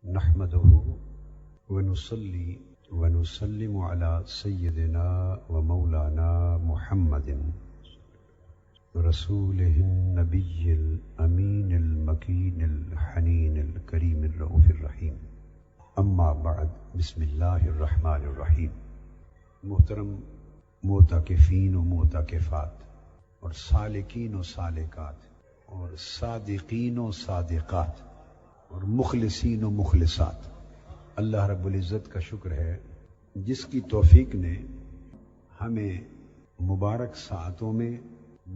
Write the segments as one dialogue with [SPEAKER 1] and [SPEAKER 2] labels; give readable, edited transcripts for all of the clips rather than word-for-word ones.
[SPEAKER 1] نحمده ونصلي ونسلم على سيدنا ومولانا محمد رسوله النبي الأمين المكين الحنين الكريم الرؤوف الرحيم اما بعد بسم اللہ الرحمن الرحیم۔ محترم معتکفین و معتکفات اور سالکین و سالکات اور صادقین و صادقات اور مخلصین و مخلصات، اللہ رب العزت کا شکر ہے جس کی توفیق نے ہمیں مبارک ساعتوں میں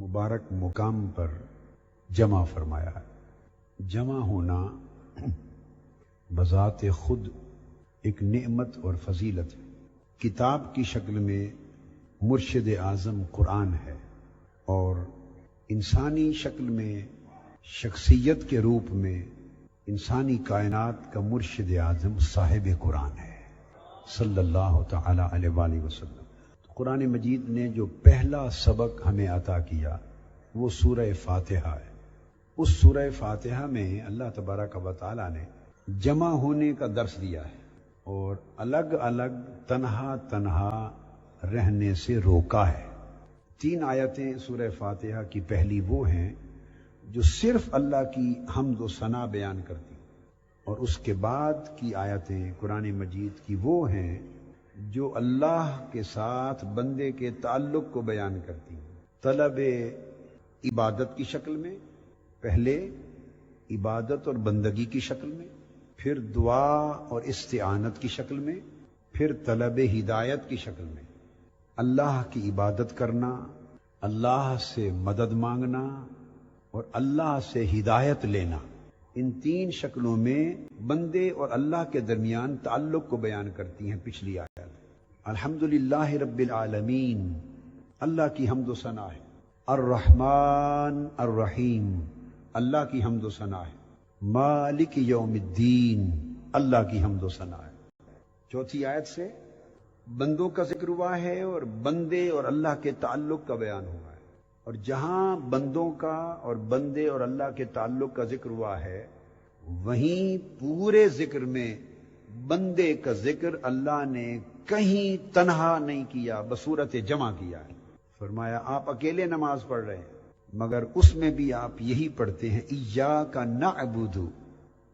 [SPEAKER 1] مبارک مقام پر جمع فرمایا ہے۔ جمع ہونا بذات خود ایک نعمت اور فضیلت ہے۔ کتاب کی شکل میں مرشد اعظم قرآن ہے اور انسانی شکل میں شخصیت کے روپ میں انسانی کائنات کا مرشد اعظم صاحب قرآن ہے صلی اللہ تعالی علیہ وآلہ وسلم۔ قرآن مجید نے جو پہلا سبق ہمیں عطا کیا وہ سورہ فاتحہ ہے۔ اس سورہ فاتحہ میں اللہ تبارک و تعالی نے جمع ہونے کا درس دیا ہے اور الگ الگ تنہا تنہا رہنے سے روکا ہے۔ 3 آیتیں سورہ فاتحہ کی پہلی وہ ہیں جو صرف اللہ کی حمد و ثنا بیان کرتی، اور اس کے بعد کی آیتیں قرآن مجید کی وہ ہیں جو اللہ کے ساتھ بندے کے تعلق کو بیان کرتی ہیں۔ طلب عبادت کی شکل میں، پہلے عبادت اور بندگی کی شکل میں، پھر دعا اور استعانت کی شکل میں، پھر طلب ہدایت کی شکل میں۔ اللہ کی عبادت کرنا، اللہ سے مدد مانگنا اور اللہ سے ہدایت لینا، ان 3 شکلوں میں بندے اور اللہ کے درمیان تعلق کو بیان کرتی ہیں پچھلی آیت۔ الحمدللہ رب العالمین، اللہ کی حمد و ثنا ہے۔ الرحمن الرحیم، اللہ کی حمد و ثنا ہے۔ مالک یوم الدین، اللہ کی حمد و ثنا ہے۔ چوتھی آیت سے بندوں کا ذکر ہوا ہے اور بندے اور اللہ کے تعلق کا بیان ہوا ہے، اور جہاں بندوں کا اور بندے اور اللہ کے تعلق کا ذکر ہوا ہے وہیں پورے ذکر میں بندے کا ذکر اللہ نے کہیں تنہا نہیں کیا، بصورت جمع کیا ہے۔ فرمایا آپ اکیلے نماز پڑھ رہے ہیں، مگر اس میں بھی آپ یہی پڑھتے ہیں ایاک نعبد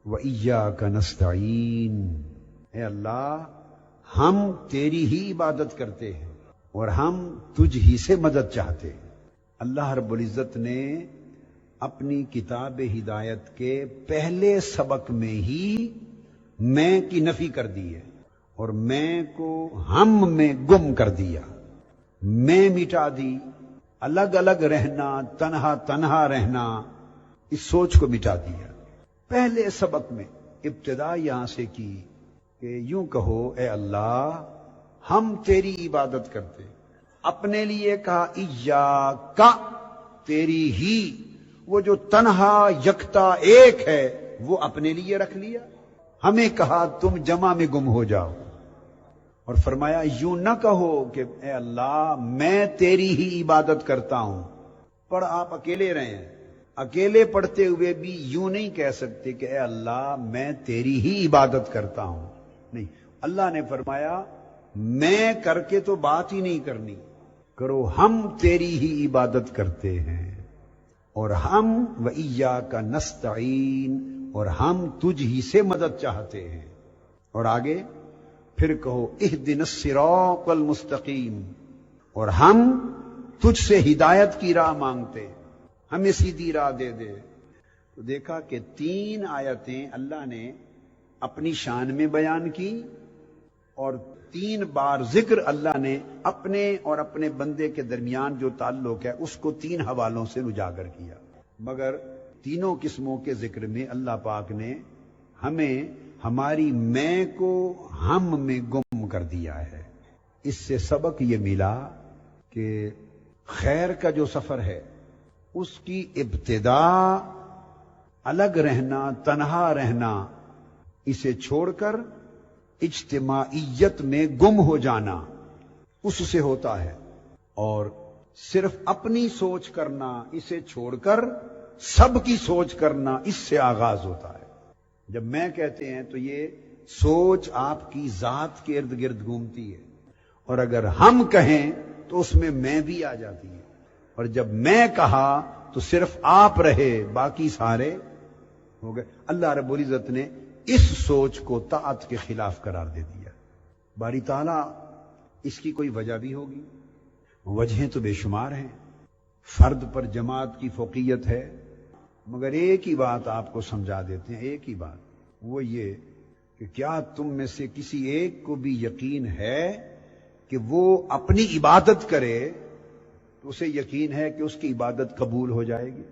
[SPEAKER 1] و ایاک نستعین، اے اللہ ہم تیری ہی عبادت کرتے ہیں اور ہم تجھ ہی سے مدد چاہتے ہیں۔ اللہ رب العزت نے اپنی کتاب ہدایت کے پہلے سبق میں ہی میں کی نفی کر دی ہے اور میں کو ہم میں گم کر دیا، میں مٹا دی۔ الگ الگ رہنا، تنہا تنہا رہنا، اس سوچ کو مٹا دیا۔ پہلے سبق میں ابتدا یہاں سے کی کہ یوں کہو اے اللہ ہم تیری عبادت کرتے، اپنے لیے کہا ایاک، تیری ہی، وہ جو تنہا یکتا ایک ہے وہ اپنے لیے رکھ لیا، ہمیں کہا تم جمع میں گم ہو جاؤ، اور فرمایا یوں نہ کہو کہ اے اللہ میں تیری ہی عبادت کرتا ہوں۔ پڑھ آپ اکیلے رہے ہیں، اکیلے پڑھتے ہوئے بھی یوں نہیں کہہ سکتے کہ اے اللہ میں تیری ہی عبادت کرتا ہوں، نہیں، اللہ نے فرمایا میں کر کے تو بات ہی نہیں کرنی، کرو ہم تیری ہی عبادت کرتے ہیں اور ہم وَإِيَّاكَ نَسْتَعِينُ، اور ہم تجھ ہی سے مدد چاہتے ہیں۔ اور آگے پھر کہو اهْدِنَا الصِّرَاطَ الْمُسْتَقِيمَ، اور ہم تجھ سے ہدایت کی راہ مانگتے، ہمیں سیدھی راہ دے دے۔ تو دیکھا کہ 3 آیتیں اللہ نے اپنی شان میں بیان کی اور 3 بار ذکر اللہ نے اپنے اور اپنے بندے کے درمیان جو تعلق ہے اس کو 3 حوالوں سے اجاگر کیا، مگر تینوں قسموں کے ذکر میں اللہ پاک نے ہمیں ہماری میں کو ہم میں گم کر دیا ہے۔ اس سے سبق یہ ملا کہ خیر کا جو سفر ہے اس کی ابتدا الگ رہنا، تنہا رہنا، اسے چھوڑ کر اجتماعیت میں گم ہو جانا اس سے ہوتا ہے، اور صرف اپنی سوچ کرنا اسے چھوڑ کر سب کی سوچ کرنا اس سے آغاز ہوتا ہے۔ جب میں کہتے ہیں تو یہ سوچ آپ کی ذات کے ارد گرد گھومتی ہے، اور اگر ہم کہیں تو اس میں بھی آ جاتی ہے، اور جب میں کہا تو صرف آپ رہے، باقی سارے ہو گئے۔ اللہ رب العزت نے اس سوچ کو طاعت کے خلاف قرار دے دیا۔ باری تعالیٰ اس کی کوئی وجہ بھی ہوگی، وجہیں تو بے شمار ہیں، فرد پر جماعت کی فوقیت ہے، مگر ایک ہی بات آپ کو سمجھا دیتے ہیں، ایک ہی بات، وہ یہ کہ کیا تم میں سے کسی ایک کو بھی یقین ہے کہ وہ اپنی عبادت کرے تو اسے یقین ہے کہ اس کی عبادت قبول ہو جائے گی؟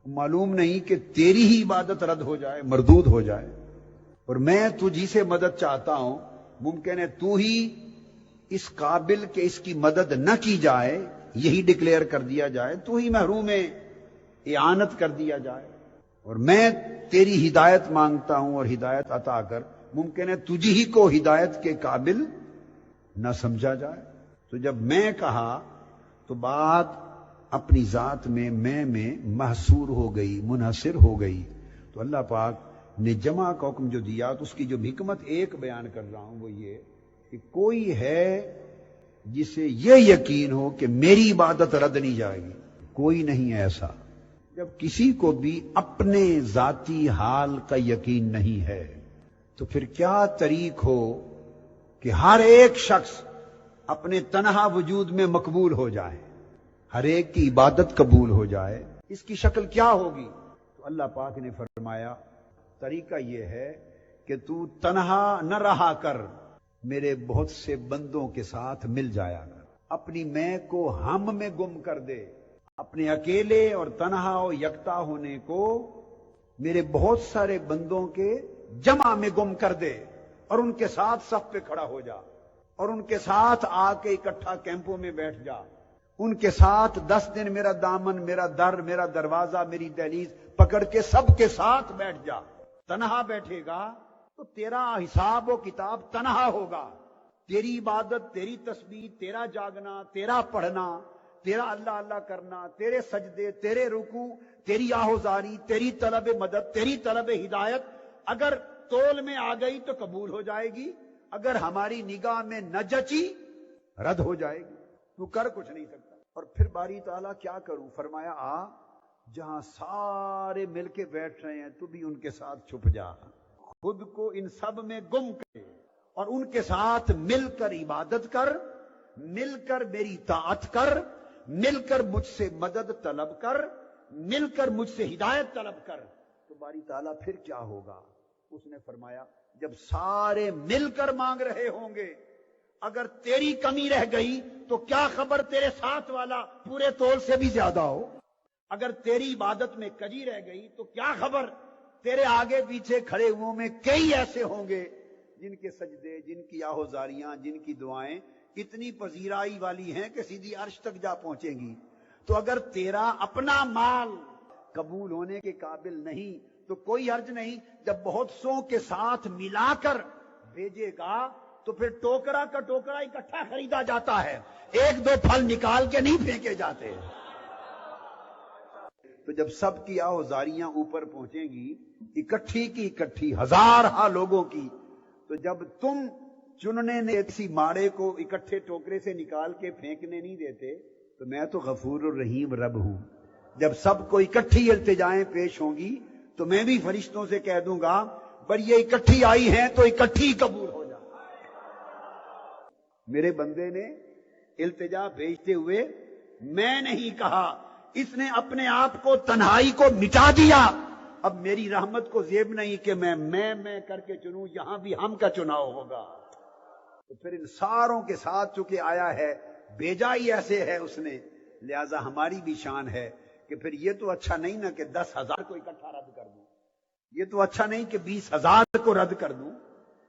[SPEAKER 1] معلوم نہیں کہ تیری ہی عبادت رد ہو جائے، مردود ہو جائے، اور میں تجھی سے مدد چاہتا ہوں، ممکن ہے تو ہی اس قابل کہ اس کی مدد نہ کی جائے، یہی ڈکلیئر کر دیا جائے، تو ہی محروم اعانت کر دیا جائے، اور میں تیری ہدایت مانگتا ہوں اور ہدایت عطا کر، ممکن ہے تجھی ہی کو ہدایت کے قابل نہ سمجھا جائے۔ تو جب میں کہا تو بات اپنی ذات میں محصور ہو گئی، منحصر ہو گئی، تو اللہ پاک نے جمع کا حکم جو دیا تو اس کی جو حکمت ایک بیان کر رہا ہوں وہ یہ کہ کوئی ہے جسے یہ یقین ہو کہ میری عبادت رد نہیں جائے گی، کوئی نہیں ایسا۔ جب کسی کو بھی اپنے ذاتی حال کا یقین نہیں ہے تو پھر کیا طریق ہو کہ ہر ایک شخص اپنے تنہا وجود میں مقبول ہو جائے، ہر ایک کی عبادت قبول ہو جائے؟ اس کی شکل کیا ہوگی؟ تو اللہ پاک نے فرمایا طریقہ یہ ہے کہ تو تنہا نہ رہا کر، میرے بہت سے بندوں کے ساتھ مل جایا کر، اپنی میں کو ہم میں گم کر دے، اپنے اکیلے اور تنہا و یکتا ہونے کو میرے بہت سارے بندوں کے جمع میں گم کر دے، اور ان کے ساتھ صف پہ کھڑا ہو جا، اور ان کے ساتھ آ کے اکٹھا کیمپوں میں بیٹھ جا، ان کے ساتھ 10 دن میرا دامن، میرا در، میرا دروازہ، میری دہلیز پکڑ کے سب کے ساتھ بیٹھ جا۔ تنہا بیٹھے گا تو تیرا حساب و کتاب تنہا ہوگا، تیری عبادت، تیری تسبیح، تیرا جاگنا، تیرا پڑھنا، تیرا اللہ اللہ کرنا، تیرے سجدے، تیرے رکوع، تیری آہوزاری، تیری طلب مدد، تیری طلب ہدایت اگر تول میں آ گئی تو قبول ہو جائے گی، اگر ہماری نگاہ میں نہ جچی رد ہو جائے گی، تو کر کچھ نہیں سکتا۔ اور پھر باری تعالیٰ کیا کروں؟ فرمایا آ جہاں سارے مل کے بیٹھ رہے ہیں تو بھی ان کے ساتھ چھپ جا، خود کو ان سب میں گم کر اور ان کے ساتھ مل کر عبادت کر، مل کر میری طاعت کر، مل کر مجھ سے مدد طلب کر، مل کر مجھ سے ہدایت طلب کر۔ تو باری تعالیٰ پھر کیا ہوگا؟ اس نے فرمایا جب سارے مل کر مانگ رہے ہوں گے، اگر تیری کمی رہ گئی تو کیا خبر تیرے ساتھ والا پورے تول سے بھی زیادہ ہو، اگر تیری عبادت میں کجی رہ گئی تو کیا خبر تیرے آگے پیچھے کھڑے ہوئوں میں کئی ایسے ہوں گے جن کے سجدے، جن کی آہوزاریاں، جن کی دعائیں اتنی پذیرائی والی ہیں کہ سیدھی عرش تک جا پہنچیں گی۔ تو اگر تیرا اپنا مال قبول ہونے کے قابل نہیں تو کوئی حرج نہیں، جب بہت سو کے ساتھ ملا کر بھیجے گا تو پھر ٹوکرا کا ٹوکرا اکٹھا خریدا جاتا ہے، ایک دو پھل نکال کے نہیں پھینکے جاتے۔ تو جب سب کی آہوزاریاں اوپر پہنچیں گی، اکٹھی کی اکٹھی ہزارہا لوگوں کی، تو جب تم چننے نے کسی ماڑے کو اکٹھے ٹوکرے سے نکال کے پھینکنے نہیں دیتے، تو میں تو غفور الرحیم رب ہوں، جب سب کو اکٹھی التجائیں پیش ہوں گی تو میں بھی فرشتوں سے کہہ دوں گا پر یہ اکٹھی آئی ہیں تو اکٹھی قبول ہو جا۔ میرے بندے نے التجا بھیجتے ہوئے میں نہیں کہا، اس نے اپنے آپ کو تنہائی کو مٹا دیا، اب میری رحمت کو زیب نہیں کہ میں کر کے چنوں، یہاں بھی ہم کا چناؤ ہوگا۔ تو پھر ان ساروں کے ساتھ چونکہ آیا ہے، بھیجا ہی ایسے ہے اس نے، لہذا ہماری بھی شان ہے کہ پھر یہ تو اچھا نہیں نا کہ 10,000 کو اکٹھا رد کر دوں، یہ تو اچھا نہیں کہ 20,000 کو رد کر دوں،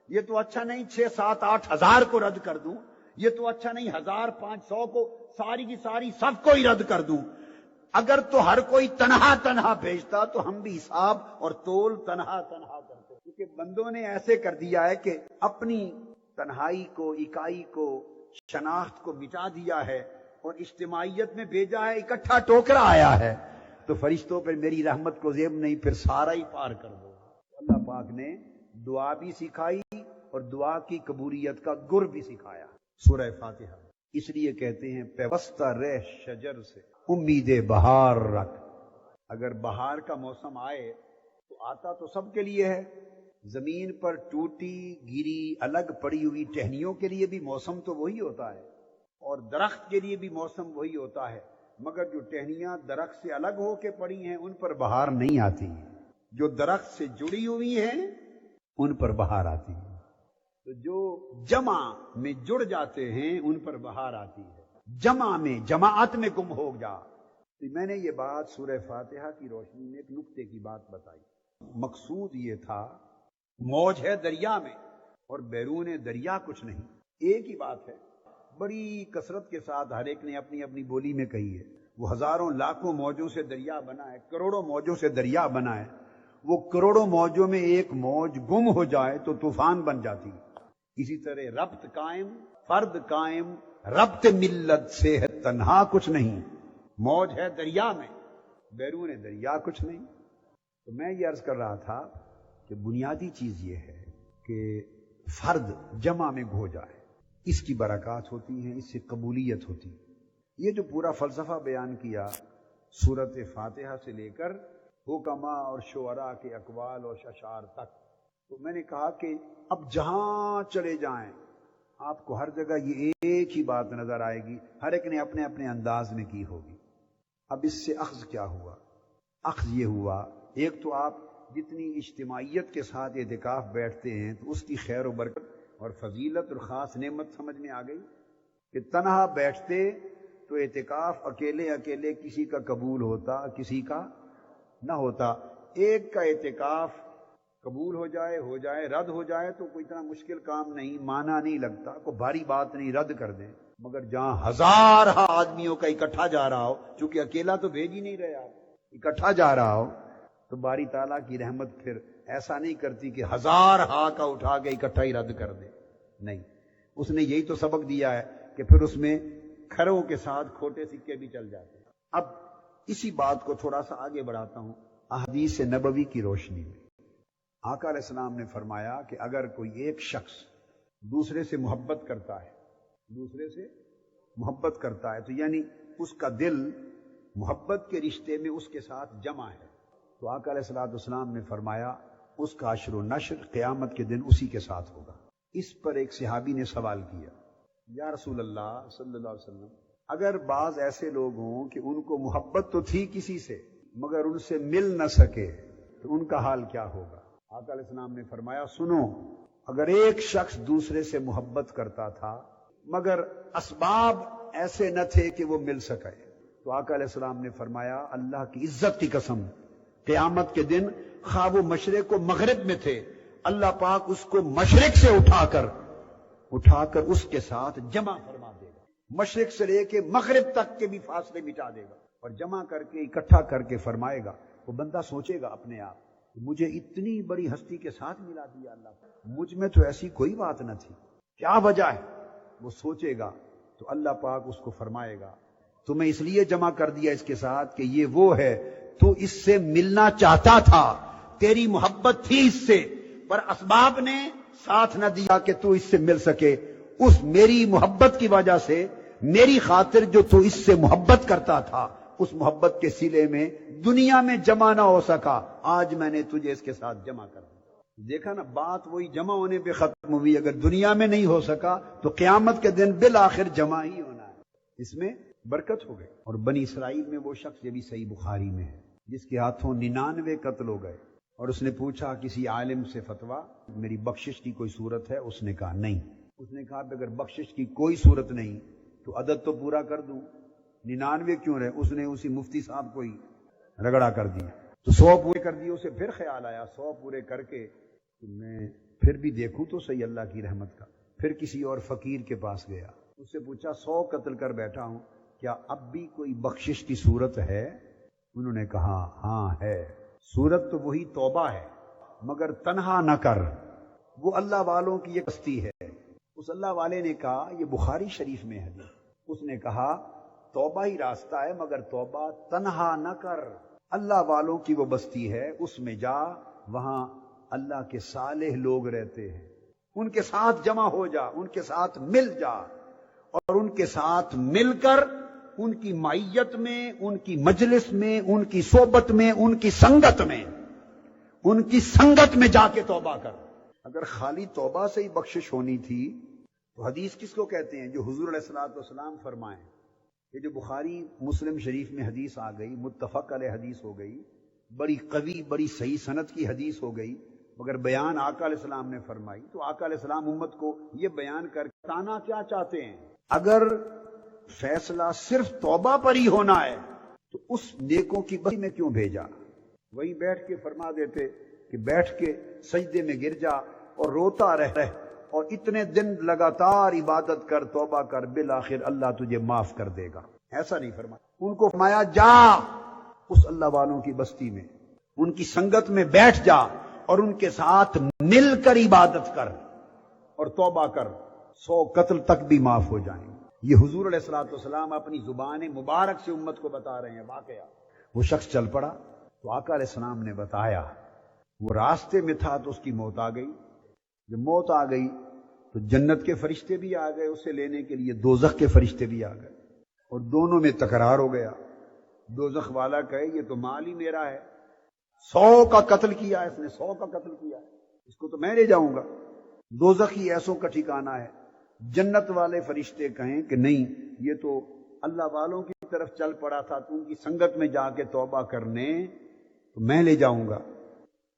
[SPEAKER 1] یہ تو اچھا نہیں 6, 7, 8 ہزار کو رد کر دوں، یہ تو اچھا نہیں 1,500 کو ساری کی ساری سب کو ہی رد کر دوں۔ اگر تو ہر کوئی تنہا تنہا بھیجتا تو ہم بھی حساب اور تول تنہا تنہا کرتے، کیونکہ بندوں نے ایسے کر دیا ہے کہ اپنی تنہائی کو، اکائی کو، شناخت کو مٹا دیا ہے اور اجتماعیت میں بھیجا ہے، اکٹھا ٹوکرا آیا ہے، تو فرشتوں پر میری رحمت کو زیب نہیں، پھر سارا ہی پار کر دو۔ اللہ پاک پاک نے دعا بھی سکھائی اور دعا کی قبولیت کا گر بھی سکھایا سورہ فاتحہ۔ اس لیے کہتے ہیں پیوستہ رہ شجر سے امید بہار رکھ۔ اگر بہار کا موسم آئے تو آتا تو سب کے لیے ہے، زمین پر ٹوٹی گری الگ پڑی ہوئی ٹہنیوں کے لیے بھی موسم تو وہی ہوتا ہے، اور درخت کے لیے بھی موسم وہی ہوتا ہے، مگر جو ٹہنیاں درخت سے الگ ہو کے پڑی ہیں ان پر بہار نہیں آتی، جو درخت سے جڑی ہوئی ہیں ان پر بہار آتی ہے، تو جو جمع میں جڑ جاتے ہیں ان پر بہار آتی ہے، جمع میں جماعت میں گم ہو جا۔ تو میں نے یہ بات سورہ فاتحہ کی روشنی میں ایک نکتے کی بات بتائی، مقصود یہ تھا موج ہے دریا میں اور بیرون دریا کچھ نہیں، ایک ہی بات ہے، بڑی کثرت کے ساتھ ہر ایک نے اپنی اپنی بولی میں کہی ہے، وہ ہزاروں لاکھوں موجوں سے دریا بنا ہے، کروڑوں موجوں سے دریا بنا ہے، وہ کروڑوں موجوں میں ایک موج گم ہو جائے تو طوفان بن جاتی ہے۔ اسی طرح ربط قائم، فرد قائم، ربط ملت سے ہے تنہا کچھ نہیں، موج ہے دریا میں بیرون دریا کچھ نہیں۔ تو میں یہ عرض کر رہا تھا کہ بنیادی چیز یہ ہے کہ فرد جمع میں گھو جائے، اس کی برکات ہوتی ہیں، اس سے قبولیت ہوتی ہے۔ یہ جو پورا فلسفہ بیان کیا سورۃ فاتحہ سے لے کر حکماء اور شعراء کے اقوال اور اشعار تک، تو میں نے کہا کہ اب جہاں چلے جائیں آپ کو ہر جگہ یہ ایک ہی بات نظر آئے گی، ہر ایک نے اپنے اپنے انداز میں کی ہوگی۔ اب اس سے اخذ کیا ہوا؟ اخذ یہ ہوا، ایک تو آپ جتنی اجتماعیت کے ساتھ اعتکاف بیٹھتے ہیں تو اس کی خیر و برکت اور فضیلت اور خاص نعمت سمجھ میں آ گئی کہ تنہا بیٹھتے تو اعتکاف اکیلے اکیلے کسی کا قبول ہوتا کسی کا نہ ہوتا، ایک کا اعتکاف قبول ہو جائے رد ہو جائے تو کوئی اتنا مشکل کام نہیں، مانا نہیں لگتا، کوئی بھاری بات نہیں، رد کر دیں۔ مگر جہاں ہزار آدمیوں کا اکٹھا جا رہا ہو، چونکہ اکیلا تو بھیج ہی نہیں رہے آپ، اکٹھا جا رہا ہو تو باری تعالیٰ کی رحمت پھر ایسا نہیں کرتی کہ ہزار کا اٹھا کے اکٹھا ہی رد کر دے، نہیں، اس نے یہی تو سبق دیا ہے کہ پھر اس میں کھروں کے ساتھ کھوٹے سکے بھی چل جاتے ہیں۔ اب اسی بات کو تھوڑا سا آگے بڑھاتا ہوں احادیث نبوی کی روشنی میں۔ آقا علیہ السلام نے فرمایا کہ اگر کوئی ایک شخص دوسرے سے محبت کرتا ہے، تو یعنی اس کا دل محبت کے رشتے میں اس کے ساتھ جمع ہے، تو آقا علیہ السلام نے فرمایا اس کا عشر و نشر قیامت کے دن اسی کے ساتھ ہوگا۔ اس پر ایک صحابی نے سوال کیا، یا رسول اللہ صلی اللہ علیہ وسلم، اگر بعض ایسے لوگ ہوں کہ ان کو محبت تو تھی کسی سے مگر ان سے مل نہ سکے تو ان کا حال کیا ہوگا؟ آقا علیہ السلام نے فرمایا سنو، اگر ایک شخص دوسرے سے محبت کرتا تھا مگر اسباب ایسے نہ تھے کہ وہ مل سکے، تو آقا علیہ السلام نے فرمایا اللہ کی عزت کی قسم، قیامت کے دن خواہ وہ مشرق و مغرب میں تھے، اللہ پاک اس کو مشرق سے اٹھا کر اس کے ساتھ جمع فرما دے گا، مشرق سے لے کے مغرب تک کے بھی فاصلے مٹا دے گا اور جمع کر کے اکٹھا کر کے فرمائے گا۔ وہ بندہ سوچے گا اپنے آپ، مجھے اتنی بڑی ہستی کے ساتھ ملا دیا اللہ، مجھ میں تو ایسی کوئی بات نہ تھی، کیا وجہ ہے؟ وہ سوچے گا تو اللہ پاک اس کو فرمائے گا تمہیں اس لیے جمع کر دیا اس کے ساتھ کہ یہ وہ ہے، تو اس سے ملنا چاہتا تھا، تیری محبت تھی اس سے، پر اسباب نے ساتھ نہ دیا کہ تو اس سے مل سکے، اس میری محبت کی وجہ سے، میری خاطر جو تو اس سے محبت کرتا تھا، اس محبت کے سلے میں دنیا میں جمع نہ ہو سکا، آج میں نے تجھے اس کے ساتھ جمع کر دیا۔ دیکھا نا، بات وہی جمع ہونے پہ ختم ہوئی، اگر دنیا میں نہیں ہو سکا تو قیامت کے دن بالآخر جمع ہی ہونا ہے، اس میں برکت ہو گئی۔ اور بنی اسرائیل میں وہ شخص، یہ بھی صحیح بخاری میں ہے، جس کے ہاتھوں 99 قتل ہو گئے، اور اس نے پوچھا کسی عالم سے فتویٰ، میری بخشش کی کوئی صورت ہے؟ اس نے کہا نہیں۔ اس نے کہا کہ اگر بخشش کی کوئی صورت نہیں تو عدد تو پورا کر دوں، 99 کیوں رہے؟ اس نے اسی مفتی صاحب کو ہی رگڑا کر دیا، تو 100 پورے کر دیے۔ اسے پھر خیال آیا 100 پورے کر کے تو میں پھر بھی دیکھوں تو صحیح اللہ کی رحمت کا۔ پھر کسی اور فقیر کے پاس گیا، اس سے پوچھا 100 قتل کر بیٹھا ہوں، کیا اب بھی کوئی بخشش کی صورت ہے؟ انہوں نے کہا ہاں ہے، صورت تو وہی توبہ ہے، مگر تنہا نہ کر، وہ اللہ والوں کی یہ بستی ہے۔ اس اللہ والے نے کہا، یہ بخاری شریف میں ہے، اس نے کہا توبہ ہی راستہ ہے، مگر توبہ تنہا نہ کر، اللہ والوں کی وہ بستی ہے، اس میں جا، وہاں اللہ کے صالح لوگ رہتے ہیں، ان کے ساتھ جمع ہو جا، ان کے ساتھ مل جا، اور ان کے ساتھ مل کر ان کی معیت میں، ان کی مجلس میں، ان کی صحبت میں، ان کی سنگت میں جا کے توبہ کر۔ اگر خالی توبہ سے ہی بخشش ہونی تھی تو حدیث کس کو کہتے ہیں؟ جو حضور علیہ الصلوۃ والسلام فرمائیں، یہ جو بخاری مسلم شریف میں حدیث آ گئی، متفق علیہ حدیث ہو گئی، بڑی قوی، بڑی صحیح سند کی حدیث ہو گئی، مگر بیان آقا علیہ السلام نے فرمائی، تو آقا علیہ السلام امت کو یہ بیان کر بتانا کیا چاہتے ہیں؟ اگر فیصلہ صرف توبہ پر ہی ہونا ہے تو اس نیکوں کی بستی میں کیوں بھیجا؟ وہیں بیٹھ کے فرما دیتے کہ بیٹھ کے سجدے میں گر جا اور روتا رہ اور اتنے دن لگاتار عبادت کر، توبہ کر، بالآخر اللہ تجھے معاف کر دے گا۔ ایسا نہیں فرمایا، ان کو فرمایا جا اس اللہ والوں کی بستی میں، ان کی سنگت میں بیٹھ جا اور ان کے ساتھ مل کر عبادت کر اور توبہ کر، 100 قتل تک بھی معاف ہو جائیں۔ یہ حضور علیہ الصلوۃ والسلام اپنی زبان مبارک سے امت کو بتا رہے ہیں واقعہ۔ وہ شخص چل پڑا تو آقا علیہ السلام نے بتایا، وہ راستے میں تھا تو اس کی موت آ گئی، جب موت آ گئی تو جنت کے فرشتے بھی آ گئے اسے لینے کے لیے، دوزخ کے فرشتے بھی آ گئے، اور دونوں میں تکرار ہو گیا۔ دوزخ والا کہے یہ تو مال ہی میرا ہے، 100 کا قتل کیا، اس نے 100 کا قتل کیا، اس کو تو میں لے جاؤں گا، دوزخ ہی ایسوں کا ٹھکانہ ہے۔ جنت والے فرشتے کہیں کہ نہیں، یہ تو اللہ والوں کی طرف چل پڑا تھا، تو ان کی سنگت میں جا کے توبہ کرنے، تو میں لے جاؤں گا۔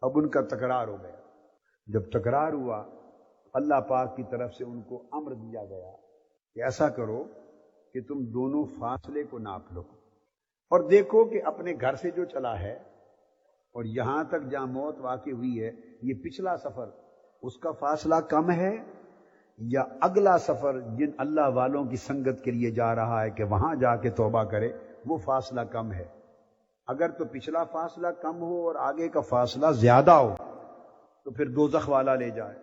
[SPEAKER 1] اب ان کا تکرار ہو گیا۔ جب تکرار ہوا، اللہ پاک کی طرف سے ان کو امر دیا گیا کہ ایسا کرو کہ تم دونوں فاصلے کو ناپ لو اور دیکھو کہ اپنے گھر سے جو چلا ہے اور یہاں تک جہاں موت واقع ہوئی ہے، یہ پچھلا سفر اس کا فاصلہ کم ہے یا اگلا سفر جن اللہ والوں کی سنگت کے لیے جا رہا ہے کہ وہاں جا کے توبہ کرے، وہ فاصلہ کم ہے؟ اگر تو پچھلا فاصلہ کم ہو اور آگے کا فاصلہ زیادہ ہو تو پھر دوزخ والا لے جائے،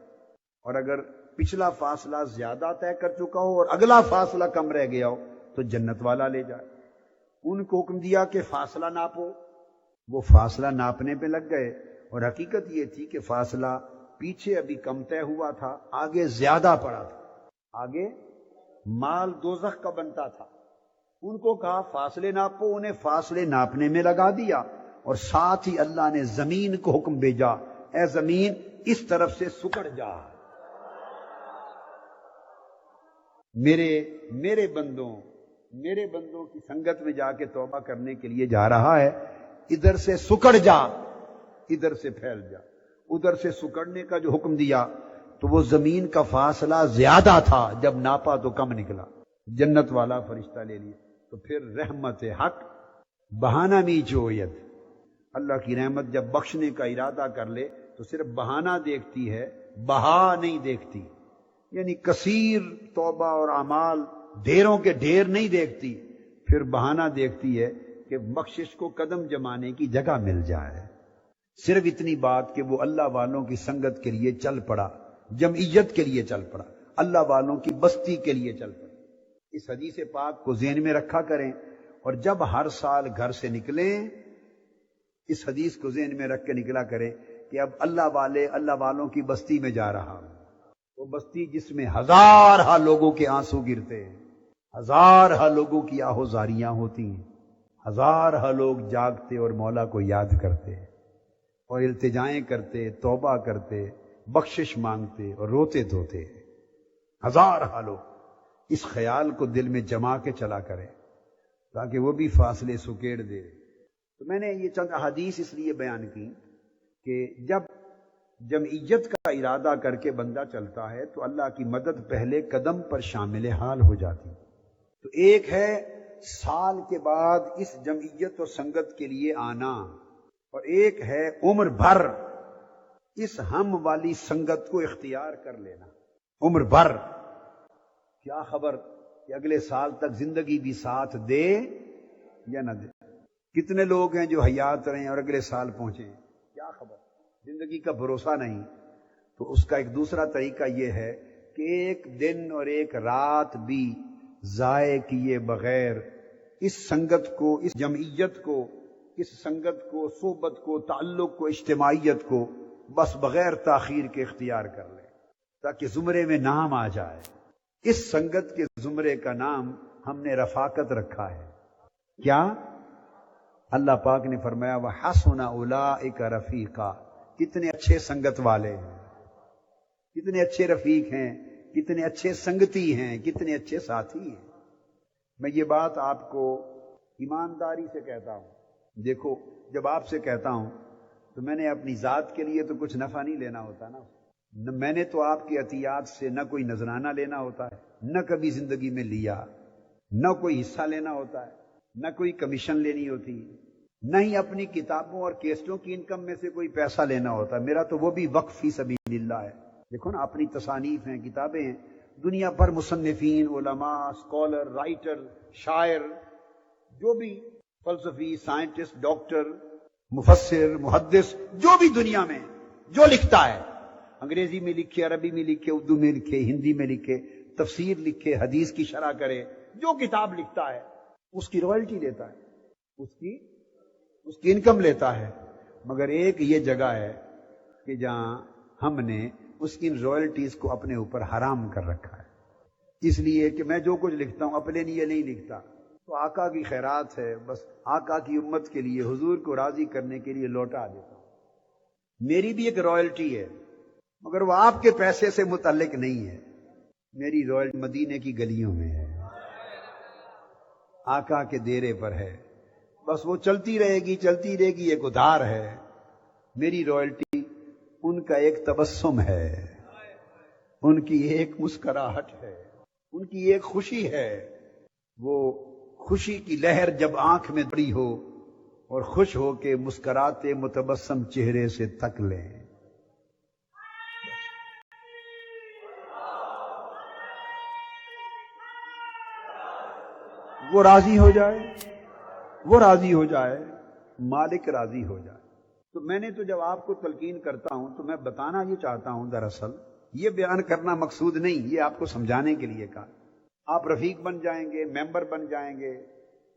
[SPEAKER 1] اور اگر پچھلا فاصلہ زیادہ طے کر چکا ہو اور اگلا فاصلہ کم رہ گیا ہو تو جنت والا لے جائے۔ ان کو حکم دیا کہ فاصلہ ناپو، وہ فاصلہ ناپنے پہ لگ گئے، اور حقیقت یہ تھی کہ فاصلہ پیچھے ابھی کم طے ہوا تھا، آگے زیادہ پڑا تھا، آگے مال دوزخ کا بنتا تھا۔ ان کو کہا فاصلے ناپو، انہیں فاصلے ناپنے میں لگا دیا، اور ساتھ ہی اللہ نے زمین کو حکم بھیجا، اے زمین اس طرف سے سکڑ جا، میرے بندوں کی سنگت میں جا کے توبہ کرنے کے لیے جا رہا ہے، ادھر سے سکڑ جا، ادھر سے پھیل جا۔ ادھر سے سکڑنے کا جو حکم دیا تو وہ زمین کا فاصلہ زیادہ تھا، جب ناپا تو کم نکلا، جنت والا فرشتہ لے لیا۔ تو پھر رحمت حق بہانہ می چوید، اللہ کی رحمت جب بخشنے کا ارادہ کر لے تو صرف بہانہ دیکھتی ہے، بہا نہیں دیکھتی، یعنی کثیر توبہ اور اعمال ڈھیروں کے ڈھیر نہیں دیکھتی، پھر بہانہ دیکھتی ہے کہ بخشش کو قدم جمانے کی جگہ مل جائے۔ صرف اتنی بات کہ وہ اللہ والوں کی سنگت کے لیے چل پڑا، جمعیت کے لیے چل پڑا، اللہ والوں کی بستی کے لیے چل پڑا۔ اس حدیث پاک کو ذہن میں رکھا کریں، اور جب ہر سال گھر سے نکلیں اس حدیث کو ذہن میں رکھ کے نکلا کریں کہ اب اللہ والوں کی بستی میں جا رہا ہوں، وہ بستی جس میں ہزارہ لوگوں کے آنسو گرتے ہیں، ہزارہ لوگوں کی آہوزاریاں ہوتی ہیں، ہزارہ لوگ جاگتے اور مولا کو یاد کرتے اور التجائیں کرتے، توبہ کرتے، بخشش مانگتے اور روتے دھوتے، ہزارہ لوگ۔ اس خیال کو دل میں جما کے چلا کریں تاکہ وہ بھی فاصلے سکیڑ دے۔ تو میں نے یہ چند احادیث اس لیے بیان کی کہ جب جمعیت کا ارادہ کر کے بندہ چلتا ہے تو اللہ کی مدد پہلے قدم پر شامل حال ہو جاتی۔ تو ایک ہے سال کے بعد اس جمعیت اور سنگت کے لیے آنا، اور ایک ہے عمر بھر اس ہم والی سنگت کو اختیار کر لینا۔ عمر بھر کیا خبر کہ اگلے سال تک زندگی بھی ساتھ دے یا نہ دے۔ کتنے لوگ ہیں جو حیات رہے اور اگلے سال پہنچے، کیا خبر، زندگی کا بھروسہ نہیں۔ تو اس کا ایک دوسرا طریقہ یہ ہے کہ ایک دن اور ایک رات بھی ضائع کیے بغیر اس سنگت کو، اس جمعیت کو، اس سنگت کو، صحبت کو، تعلق کو، اجتماعیت کو بس بغیر تاخیر کے اختیار کر لیں تاکہ زمرے میں نام آ جائے۔ اس سنگت کے زمرے کا نام ہم نے رفاقت رکھا ہے۔ کیا؟ اللہ پاک نے فرمایا وَحَسُنَ أُولَٰئِكَ رَفِيقًا، کتنے اچھے سنگت والے ہیں، کتنے اچھے رفیق ہیں، کتنے اچھے سنگتی ہیں، کتنے اچھے ساتھی ہیں۔ میں یہ بات آپ کو ایمانداری سے کہتا ہوں۔ دیکھو، جب آپ سے کہتا ہوں تو میں نے اپنی ذات کے لیے تو کچھ نفع نہیں لینا ہوتا نا، میں نے تو آپ کے عطیات سے نہ کوئی نذرانہ لینا ہوتا ہے، نہ کبھی زندگی میں لیا، نہ کوئی حصہ لینا ہوتا ہے، نہ کوئی کمیشن لینی ہوتی، نہ ہی اپنی کتابوں اور کیسٹوں کی انکم میں سے کوئی پیسہ لینا ہوتا ہے۔ میرا تو وہ بھی وقف فی سبیل اللہ ہے۔ دیکھو نا، اپنی تصانیف ہیں، کتابیں ہیں، دنیا بھر مصنفین، علماء، اسکالر، رائٹر، شاعر، جو بھی فلسفی، سائنٹسٹ، ڈاکٹر، مفسر، محدث، جو بھی دنیا میں جو لکھتا ہے، انگریزی میں لکھے، عربی میں لکھے، اردو میں لکھے، ہندی میں لکھے، تفسیر لکھے، حدیث کی شرح کرے، جو کتاب لکھتا ہے اس کی رائلٹی لیتا ہے، اس کی انکم لیتا ہے۔ مگر ایک یہ جگہ ہے کہ جہاں ہم نے اس کی رائلٹیز کو اپنے اوپر حرام کر رکھا ہے، اس لیے کہ میں جو کچھ لکھتا ہوں اپنے لیے نہیں لکھتا، تو آقا کی خیرات ہے، بس آقا کی امت کے لیے، حضور کو راضی کرنے کے لیے لوٹا دیتا ہوں۔ میری بھی ایک رائلٹی ہے، مگر وہ آپ کے پیسے سے متعلق نہیں ہے، میری رائلٹی مدینے کی گلیوں میں ہے، آقا کے دیرے پر ہے، بس وہ چلتی رہے گی، ایک ادھار ہے۔ میری رائلٹی ان کا ایک تبسم ہے، ان کی ایک مسکراہٹ ہے، ان کی ایک خوشی ہے۔ وہ خوشی کی لہر جب آنکھ میں بڑی ہو اور خوش ہو کے مسکراتے متبسم چہرے سے تک لیں، وہ راضی ہو جائے، وہ راضی ہو جائے، مالک راضی ہو جائے۔ تو میں نے تو جب آپ کو تلقین کرتا ہوں تو میں بتانا یہ چاہتا ہوں، دراصل یہ بیان کرنا مقصود نہیں، یہ آپ کو سمجھانے کے لیے کہا۔ آپ رفیق بن جائیں گے، ممبر بن جائیں گے،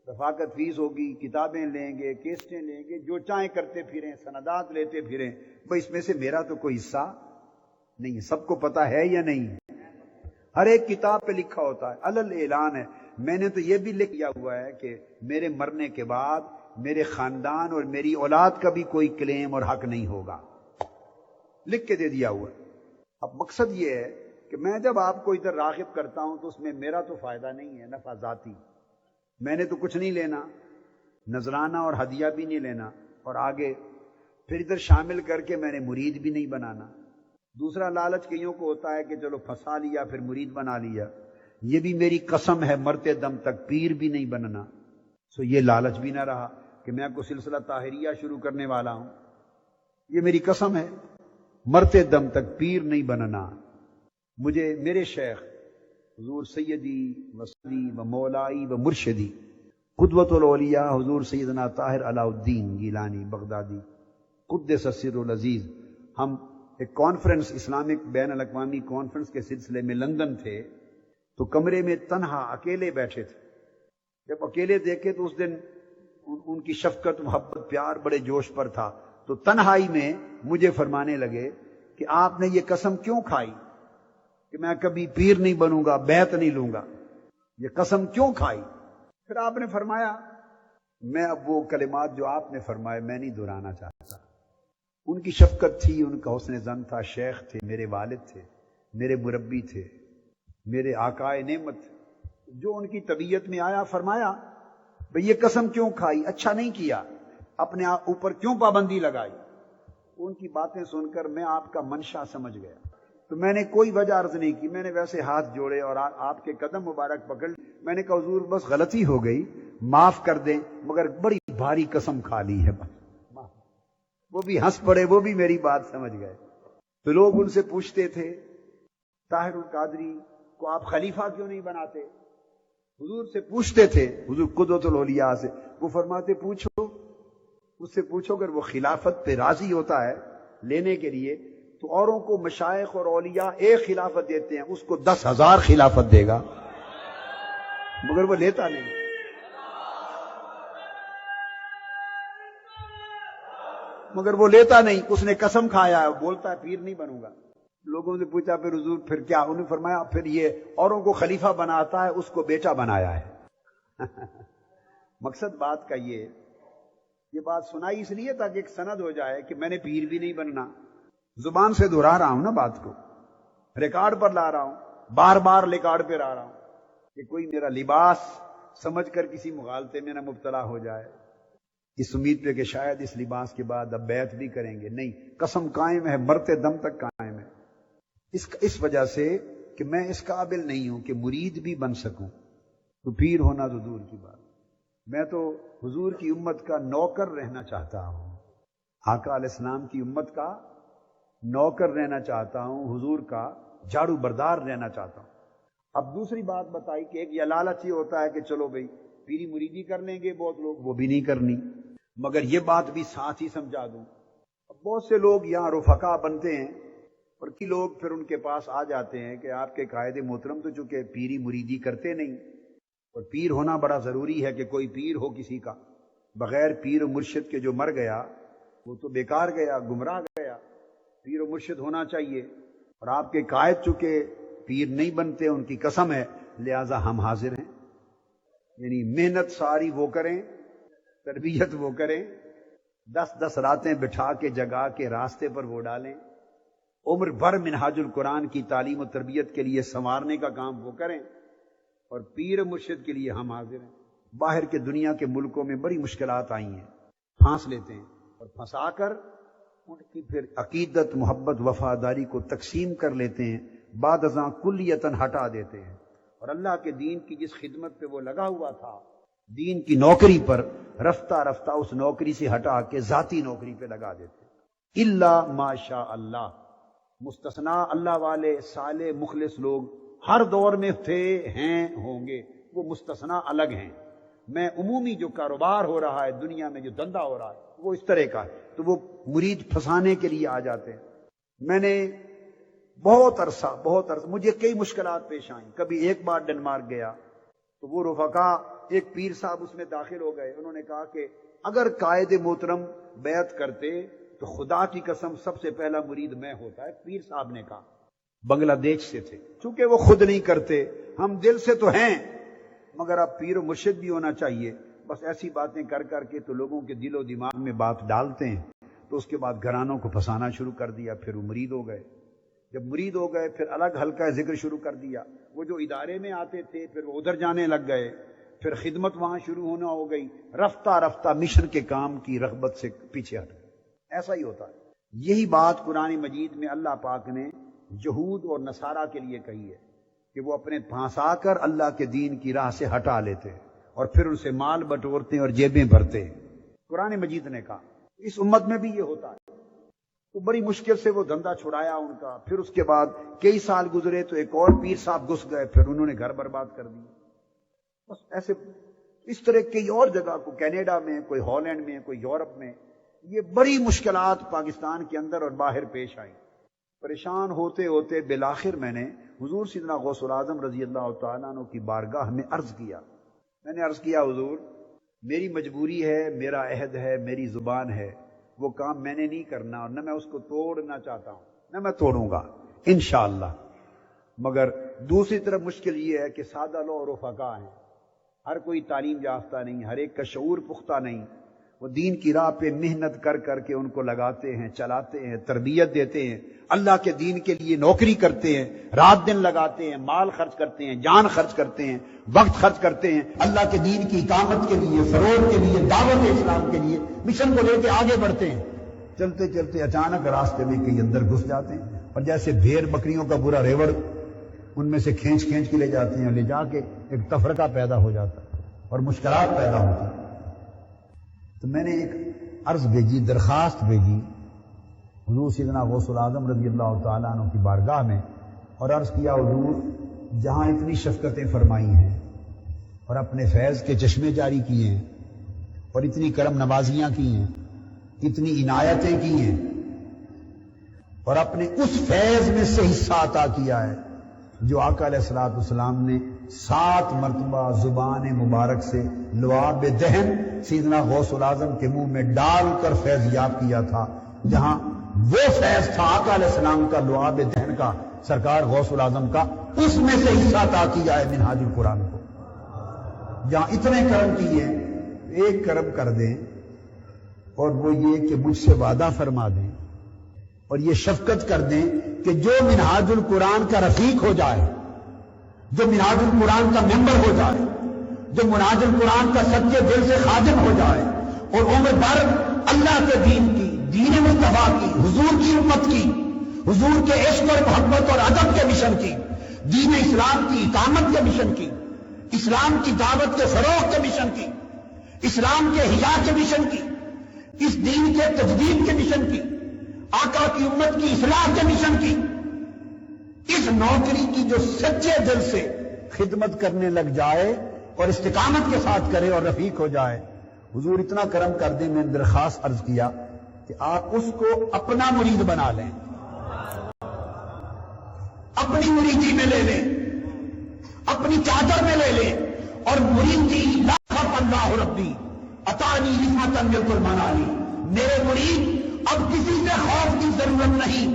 [SPEAKER 1] رفاقت فیس ہوگی، کتابیں لیں گے، کیسٹیں لیں گے، جو چاہیں کرتے پھریں، سندات لیتے پھریں، بھئی اس میں سے میرا تو کوئی حصہ نہیں ہے۔ سب کو پتا ہے یا نہیں؟ ہر ایک کتاب پہ لکھا ہوتا ہے، علل اعلان ہے۔ میں نے تو یہ بھی لکھ دیا ہوا ہے کہ میرے مرنے کے بعد میرے خاندان اور میری اولاد کا بھی کوئی کلیم اور حق نہیں ہوگا، لکھ کے دے دیا ہوا ہے۔ اب مقصد یہ ہے کہ میں جب آپ کو ادھر راغب کرتا ہوں تو اس میں میرا تو فائدہ نہیں ہے، نفع ذاتی، میں نے تو کچھ نہیں لینا، نذرانہ اور ہدیہ بھی نہیں لینا، اور آگے پھر ادھر شامل کر کے میں نے مرید بھی نہیں بنانا۔ دوسرا لالچ کئیوں کو ہوتا ہے کہ چلو پھنسا لیا پھر مرید بنا لیا، یہ بھی میری قسم ہے مرتے دم تک پیر بھی نہیں بننا۔ سو یہ لالچ بھی نہ رہا کہ میں کوئی سلسلہ طاہریہ شروع کرنے والا ہوں، یہ میری قسم ہے مرتے دم تک پیر نہیں بننا۔ مجھے میرے شیخ حضور سیدی و سیدی و مولائی و مرشدی قدوۃ الاولیاء حضور سیدنا طاہر علاء الدین گیلانی بغدادی قدس سر العزیز، ہم ایک کانفرنس، اسلامک بین الاقوامی کانفرنس کے سلسلے میں لندن تھے، تو کمرے میں تنہا اکیلے بیٹھے تھے۔ جب اکیلے دیکھے تو اس دن ان کی شفقت، محبت، پیار بڑے جوش پر تھا، تو تنہائی میں مجھے فرمانے لگے کہ آپ نے یہ قسم کیوں کھائی کہ میں کبھی پیر نہیں بنوں گا، بیعت نہیں لوں گا، یہ قسم کیوں کھائی؟ پھر آپ نے فرمایا، میں اب وہ کلمات جو آپ نے فرمائے میں نہیں دہرانا چاہتا۔ ان کی شفقت تھی، ان کا حسن ظن تھا، شیخ تھے، میرے والد تھے، میرے مربی تھے، میرے آقائے نعمت، جو ان کی طبیعت میں آیا فرمایا بھئی یہ قسم کیوں کھائی، اچھا نہیں کیا، اپنے اوپر کیوں پابندی لگائی۔ ان کی باتیں سن کر میں آپ کا منشا سمجھ گیا، تو میں نے کوئی وجہ عرض نہیں کی، میں نے ویسے ہاتھ جوڑے اور آپ کے قدم مبارک پکڑ، میں نے کہا حضور بس غلطی ہو گئی، معاف کر دیں، مگر بڑی بھاری قسم کھا لی ہے۔ وہ بھی ہنس پڑے، وہ بھی میری بات سمجھ گئے۔ تو لوگ ان سے پوچھتے تھے طاہر القادری کو آپ خلیفہ کیوں نہیں بناتے؟ حضور سے پوچھتے تھے، حضور قدوۃ الاولیاء سے، وہ فرماتے پوچھو، اس سے پوچھو، اگر وہ خلافت پہ راضی ہوتا ہے لینے کے لیے تو اوروں کو مشائخ اور اولیاء ایک خلافت دیتے ہیں، اس کو 10,000 خلافت دے گا، مگر وہ لیتا نہیں۔ مگر وہ لیتا نہیں، اس نے قسم کھایا ہے، بولتا ہے پیر نہیں بنوں گا۔ لوگوں سے پوچھا پھر حضور پھر کیا؟ انہوں نے فرمایا پھر یہ اوروں کو خلیفہ بناتا ہے، اس کو بیٹا بنایا ہے۔ مقصد بات کا یہ بات سنائی اس لیے تاکہ ایک سند ہو جائے کہ میں نے پیر بھی نہیں بننا، زبان سے دہرا رہا ہوں نا بات کو، ریکارڈ پر لا رہا ہوں، بار بار ریکارڈ پہ لا رہا ہوں کہ کوئی میرا لباس سمجھ کر کسی مغالطے میں نہ مبتلا ہو جائے، اس امید پہ کہ شاید اس لباس کے بعد اب بیعت بھی کریں گے۔ نہیں، قسم قائم ہے، مرتے دم تک قائم ہے۔ اس وجہ سے کہ میں اس قابل نہیں ہوں کہ مرید بھی بن سکوں، تو پیر ہونا تو دور کی بات۔ میں تو حضور کی امت کا نوکر رہنا چاہتا ہوں، آقا علیہ السلام کی امت کا نوکر رہنا چاہتا ہوں، حضور کا جھاڑو بردار رہنا چاہتا ہوں۔ اب دوسری بات بتائی کہ ایک یہ لالچ یہ ہوتا ہے کہ چلو بھئی پیری مریدی کر لیں گے بہت لوگ، وہ بھی نہیں کرنی۔ مگر یہ بات بھی ساتھ ہی سمجھا دوں، بہت سے لوگ یہاں رفقا بنتے ہیں اور کی لوگ پھر ان کے پاس آ جاتے ہیں کہ آپ کے قائد محترم تو چونکہ پیری مریدی کرتے نہیں، اور پیر ہونا بڑا ضروری ہے کہ کوئی پیر ہو کسی کا، بغیر پیر و مرشد کے جو مر گیا وہ تو بیکار گیا، گمراہ گیا۔ پیر و مرشد ہونا چاہیے، اور آپ کے قائد چونکہ پیر نہیں بنتے، ان کی قسم ہے، لہذا ہم حاضر ہیں۔ یعنی محنت ساری وہ کریں، تربیت وہ کریں، 10 راتیں بٹھا کے جگا کے راستے پر وہ ڈالیں، عمر بھر منہاج القرآن کی تعلیم و تربیت کے لیے سنوارنے کا کام وہ کریں، اور پیر مرشد کے لیے ہم حاضر ہیں۔ باہر کے دنیا کے ملکوں میں بڑی مشکلات آئی ہیں، پھانس لیتے ہیں اور پھنسا کر ان کی پھر عقیدت، محبت، وفاداری کو تقسیم کر لیتے ہیں، بعد ازاں کلیتاً ہٹا دیتے ہیں، اور اللہ کے دین کی جس خدمت پہ وہ لگا ہوا تھا، دین کی نوکری پر، رفتہ رفتہ اس نوکری سے ہٹا کے ذاتی نوکری پہ لگا دیتے۔ الا ماشاء اللہ، مستثنا اللہ والے صالح مخلص لوگ ہر دور میں تھے، ہیں، ہوں گے، وہ مستثنا الگ ہیں۔ میں عمومی جو کاروبار ہو رہا ہے دنیا میں، جو دھندا ہو رہا ہے وہ اس طرح کا ہے، تو وہ مرید پھنسانے کے لیے آ جاتے ہیں۔ میں نے بہت عرصہ مجھے کئی مشکلات پیش آئیں۔ کبھی ایک بار ڈنمارک گیا تو وہ رفقا، ایک پیر صاحب اس میں داخل ہو گئے، انہوں نے کہا کہ اگر قائد محترم بیعت کرتے تو خدا کی قسم سب سے پہلا مرید میں ہوتا ہے۔ پیر صاحب نے کہا، بنگلہ دیش سے تھے، چونکہ وہ خود نہیں کرتے، ہم دل سے تو ہیں، مگر اب پیر و مرشد بھی ہونا چاہیے۔ بس ایسی باتیں کر کر کے تو لوگوں کے دل و دماغ میں بات ڈالتے ہیں، تو اس کے بعد گھرانوں کو پھنسانا شروع کر دیا، پھر وہ مرید ہو گئے۔ جب مرید ہو گئے پھر الگ حلقہ ذکر شروع کر دیا، وہ جو ادارے میں آتے تھے پھر وہ ادھر جانے لگ گئے، پھر خدمت وہاں شروع ہونا ہو گئی، رفتہ رفتہ مشن کے کام کی رغبت سے پیچھے ہٹ گئے۔ ایسا ہی ہوتا ہے۔ یہی بات قرآن مجید میں اللہ پاک نے یہود اور نصارہ کے لیے کہی ہے کہ وہ اپنے پھانسا کر اللہ کے دین کی راہ سے ہٹا لیتے ہیں اور پھر ان سے مال بٹورتے ہیں اور جیبیں بھرتے ہیں۔ قرآن مجید نے کہا اس امت میں بھی یہ ہوتا ہے، تو بڑی مشکل سے وہ دھندا چھڑایا ان کا۔ پھر اس کے بعد کئی سال گزرے تو ایک اور پیر صاحب گھس گئے، پھر انہوں نے گھر برباد کر دی۔ بس ایسے اس طرح کئی اور جگہ کو، کینیڈا میں، کوئی ہالینڈ میں، کوئی یورپ میں، یہ بڑی مشکلات پاکستان کے اندر اور باہر پیش آئیں۔ پریشان ہوتے ہوتے بالآخر میں نے حضور سیدنا غوث العظم رضی اللہ تعالیٰ عنہ کی بارگاہ میں عرض کیا، میں نے عرض کیا حضور میری مجبوری ہے، میرا عہد ہے، میری زبان ہے، وہ کام میں نے نہیں کرنا، اور نہ میں اس کو توڑنا چاہتا ہوں، نہ میں توڑوں گا انشاءاللہ۔ مگر دوسری طرف مشکل یہ ہے کہ سادہ لو اور رفقا ہیں، ہر کوئی تعلیم یافتہ نہیں، ہر ایک کا شعور پختہ نہیں، وہ دین کی راہ پہ محنت کر کر کے ان کو لگاتے ہیں، چلاتے ہیں، تربیت دیتے ہیں، اللہ کے دین کے لیے نوکری کرتے ہیں، رات دن لگاتے ہیں، مال خرچ کرتے ہیں، جان خرچ کرتے ہیں، وقت خرچ کرتے ہیں، اللہ کے دین کی اقامت کے لیے، فروغ کے لیے، دعوت اسلام کے لیے مشن کو لے کے آگے بڑھتے ہیں۔ چلتے چلتے اچانک راستے میں کئی اندر گھس جاتے ہیں، اور جیسے بھیڑ بکریوں کا برا ریوڑ ان میں سے کھینچ کے لے جاتے ہیں، لے جا کے ایک تفرقہ پیدا ہو جاتا ہے اور مشکلات پیدا ہوتی ہیں۔ تو میں نے ایک عرض بھیجی، درخواست بھیجی حضور سیدنا غوث العظم رضی اللہ تعالیٰ عنہ کی بارگاہ میں، اور عرض کیا حضور جہاں اتنی شفقتیں فرمائی ہیں اور اپنے فیض کے چشمے جاری کیے ہیں اور اتنی کرم نوازیاں کی ہیں، اتنی عنایتیں کی ہیں، اور اپنے اس فیض میں سے حصہ عطا کیا ہے جو آقا علیہ الصلوۃ والسلام نے 7 مرتبہ زبان مبارک سے لعاب دہن سیدنا غوث العظم کے منہ میں ڈال کر فیضیاب کیا تھا، جہاں وہ فیض تھا آقا علیہ السلام کا لعاب دہن کا، سرکار غوث العظم کا، اس میں سے حصہ عطا کیا ہے منہاج القرآن کو۔ جہاں اتنے کرم کیے، ایک کرم کر دیں، اور وہ یہ کہ مجھ سے وعدہ فرما دیں اور یہ شفقت کر دیں کہ جو منہاج القرآن کا رفیق ہو جائے، جو منہاج القرآن کا ممبر ہو جائے، جو منہاج القرآن کا سچے دل سے خادم ہو جائے اور عمر بھر اللہ کے دین کی، دین مصطفیٰ کی، حضور کی امت کی، حضور کے عشق اور محبت اور ادب کے مشن کی، دین اسلام کی اقامت کے مشن کی، اسلام کی دعوت کے فروغ کے مشن کی، اسلام کے حیا کے مشن کی، اس دین کے تجدید کے مشن کی، آقا کی امت کی اصلاح کے مشن کی، اس نوکری کی جو سچے دل سے خدمت کرنے لگ جائے اور استقامت کے ساتھ کرے اور رفیق ہو جائے، حضور اتنا کرم کر دیں، میں نے درخواست عرض کیا کہ آپ اس کو اپنا مرید بنا لیں، اپنی مریدی میں لے لیں، اپنی چادر میں لے لیں، اور مریدی لا خف اللہ ربی عطانی رحمتاً بالکل منانی، میرے مرید اب کسی سے خوف کی ضرورت نہیں،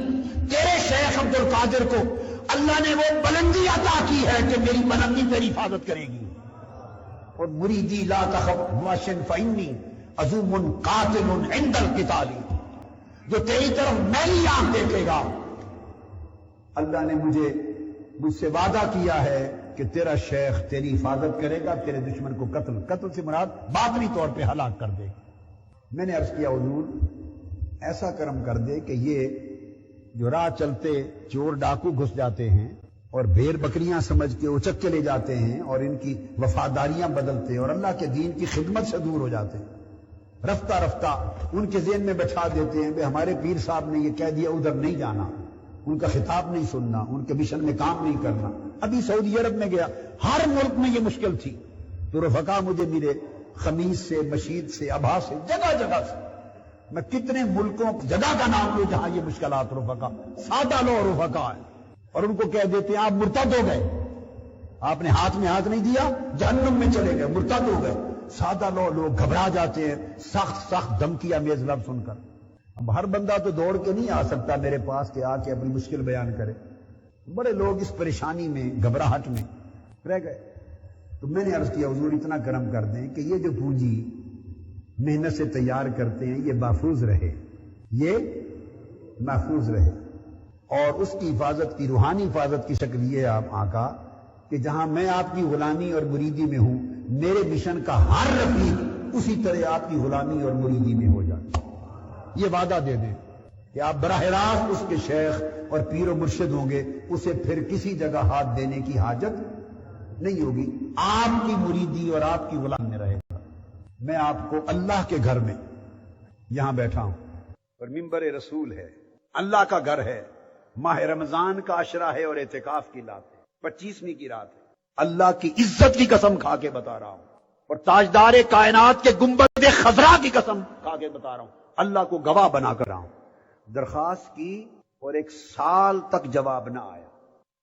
[SPEAKER 1] تیرے شیخ عبد القادر کو اللہ نے وہ بلندی عطا کی ہے کہ میری بلندی تیری حفاظت کرے گی، اور مریدی لا تخف واشن فانی عزوم قاتل عند القتال، جو تیری طرف میری آنکھ دیکھے گا، اللہ نے مجھ سے وعدہ کیا ہے کہ تیرا شیخ تیری حفاظت کرے گا، تیرے دشمن کو قتل سے مراد باطنی طور پہ ہلاک کر دے گا۔ میں نے عرض کیا حضور ایسا کرم کر دے کہ یہ جو راہ چلتے چور ڈاکو گھس جاتے ہیں اور بھیڑ بکریاں سمجھ کے اچک کے لے جاتے ہیں اور ان کی وفاداریاں بدلتے ہیں اور اللہ کے دین کی خدمت سے دور ہو جاتے ہیں، رفتہ رفتہ ان کے ذہن میں بچھا دیتے ہیں کہ ہمارے پیر صاحب نے یہ کہہ دیا ادھر نہیں جانا، ان کا خطاب نہیں سننا، ان کے مشن میں کام نہیں کرنا۔ ابھی سعودی عرب میں گیا، ہر ملک میں یہ مشکل تھی، تو رفقا مجھے ملے خمیس سے، مشید سے، ابھا سے، جگہ جگہ سے، میں کتنے ملکوں جگہ کا نام لوں جہاں یہ مشکلات رفقا، سادہ لو رفقا ہے، اور ان کو کہہ دیتے ہیں آپ مرتد ہو گئے، آپ نے ہاتھ میں ہاتھ نہیں دیا جہنم میں چلے گئے، مرتد ہو گئے۔ سادہ لوگ گھبرا جاتے ہیں سخت دھمکیاں میز لفظ سن کر۔ اب ہر بندہ تو دوڑ کے نہیں آ سکتا میرے پاس کہ آ کے اپنی مشکل بیان کرے، بڑے لوگ اس پریشانی میں گھبراہٹ میں رہ گئے۔ تو میں نے عرض کیا حضور اتنا کرم کر دیں کہ یہ جو پونجی محنت سے تیار کرتے ہیں یہ محفوظ رہے، یہ محفوظ رہے، اور اس کی حفاظت کی روحانی حفاظت کی شکل یہ آپ آقا کہ جہاں میں آپ کی غلامی اور مریدی میں ہوں، میرے مشن کا ہر رفیق اسی طرح آپ کی غلامی اور مریدی میں ہو جائے۔ یہ وعدہ دے دیں کہ آپ براہ راست اس کے شیخ اور پیر و مرشد ہوں گے، اسے پھر کسی جگہ ہاتھ دینے کی حاجت نہیں ہوگی، آپ کی مریدی اور آپ کی غلامی میں رہے گا۔ میں آپ کو اللہ کے گھر میں یہاں بیٹھا ہوں اور منبر رسول ہے، اللہ کا گھر ہے، ماہ رمضان کا عشرہ ہے اور اعتکاف کی رات ہے، 25ویں کی رات ہے، اللہ کی عزت کی قسم کھا کے بتا رہا ہوں اور تاجدار کائنات کے گنبد خضرا کی قسم کھا کے بتا رہا ہوں، اللہ کو گواہ بنا کر رہا ہوں۔ درخواست کی اور 1 سال تک جواب نہ آیا،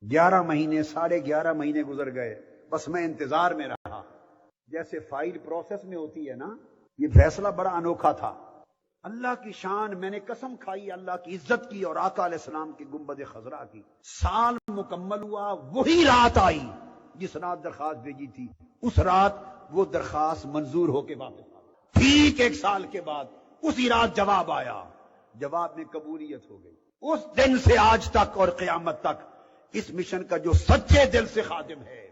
[SPEAKER 1] 11 مہینے 11.5 مہینے گزر گئے، بس میں انتظار میں رہا۔ جیسے فائل پروسیس میں ہوتی ہے نا، یہ فیصلہ بڑا انوکھا تھا۔ اللہ کی شان، میں نے قسم کھائی اللہ کی عزت کی اور آقا علیہ السلام کی گنبد خضرا کی۔ سال مکمل ہوا، وہی رات آئی جس رات درخواست بھیجی تھی، اس رات وہ درخواست منظور ہو کے واپس آئی۔ ٹھیک 1 سال کے بعد اسی رات جواب آیا، جواب میں قبولیت ہو گئی۔ اس دن سے آج تک اور قیامت تک اس مشن کا جو سچے دل سے خادم ہے،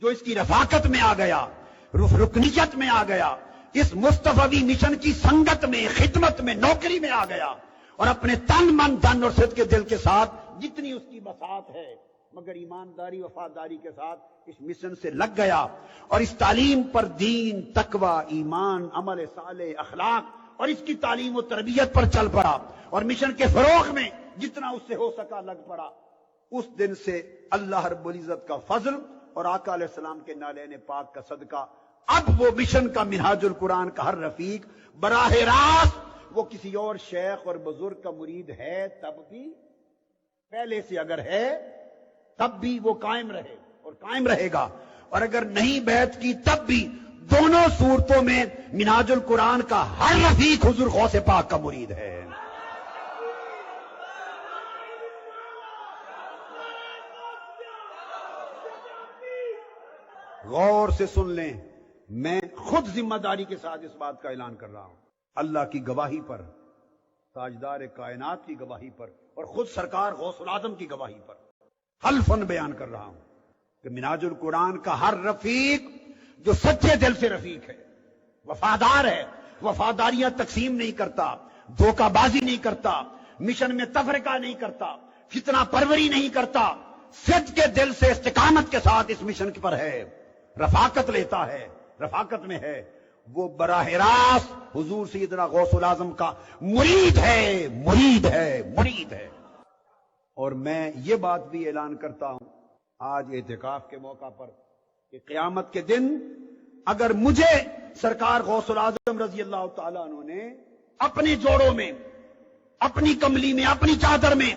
[SPEAKER 1] جو اس کی رفاقت میں آ گیا، رکنیت میں آ گیا، اس مصطفی مشن کی سنگت میں، خدمت میں، نوکری میں آ گیا، اور اپنے تن من دھن اور صدق کے دل کے ساتھ جتنی اس کی بساط ہے مگر ایمانداری وفاداری کے ساتھ اس مشن سے لگ گیا، اور اس تعلیم پر دین، تقوی، ایمان، عمل صالح، اخلاق اور اس کی تعلیم و تربیت پر چل پڑا، اور مشن کے فروغ میں جتنا اس سے ہو سکا لگ پڑا۔ اس دن سے اللہ رب العزت کا فضل اور آقا علیہ السلام کے نالین پاک کا صدقہ، اب وہ مشن کا منہاج القرآن کا ہر رفیق براہ راست وہ کسی اور شیخ اور بزرگ کا مرید ہے، تب بھی پہلے سے اگر ہے تب بھی وہ قائم رہے اور قائم رہے گا۔ اور اگر نہیں بیعت کی تب بھی دونوں صورتوں میں منہاج القرآن کا ہر رفیق حضور غوث پاک کا مرید ہے۔ غور سے سن لیں، میں خود ذمہ داری کے ساتھ اس بات کا اعلان کر رہا ہوں، اللہ کی گواہی پر، تاجدار کائنات کی گواہی پر، اور خود سرکار غوث العظم کی گواہی پر حلفاً بیان کر رہا ہوں کہ منہاج القرآن کا ہر رفیق جو سچے دل سے رفیق ہے، وفادار ہے، وفاداریاں تقسیم نہیں کرتا، دھوکہ بازی نہیں کرتا، مشن میں تفرقہ نہیں کرتا، فتنہ پروری نہیں کرتا، صدق کے دل سے استقامت کے ساتھ اس مشن پر ہے، رفاقت لیتا ہے، رفاقت میں ہے، وہ براہ راست حضور سیدنا غوث العظم کا مرید ہے، مرید ہے، مرید ہے۔ اور میں یہ بات بھی اعلان کرتا ہوں آج اعتکاف کے موقع پر کہ قیامت کے دن اگر مجھے سرکار غوث العظم رضی اللہ تعالیٰ عنہ نے اپنے جوڑوں میں، اپنی کملی میں، اپنی چادر میں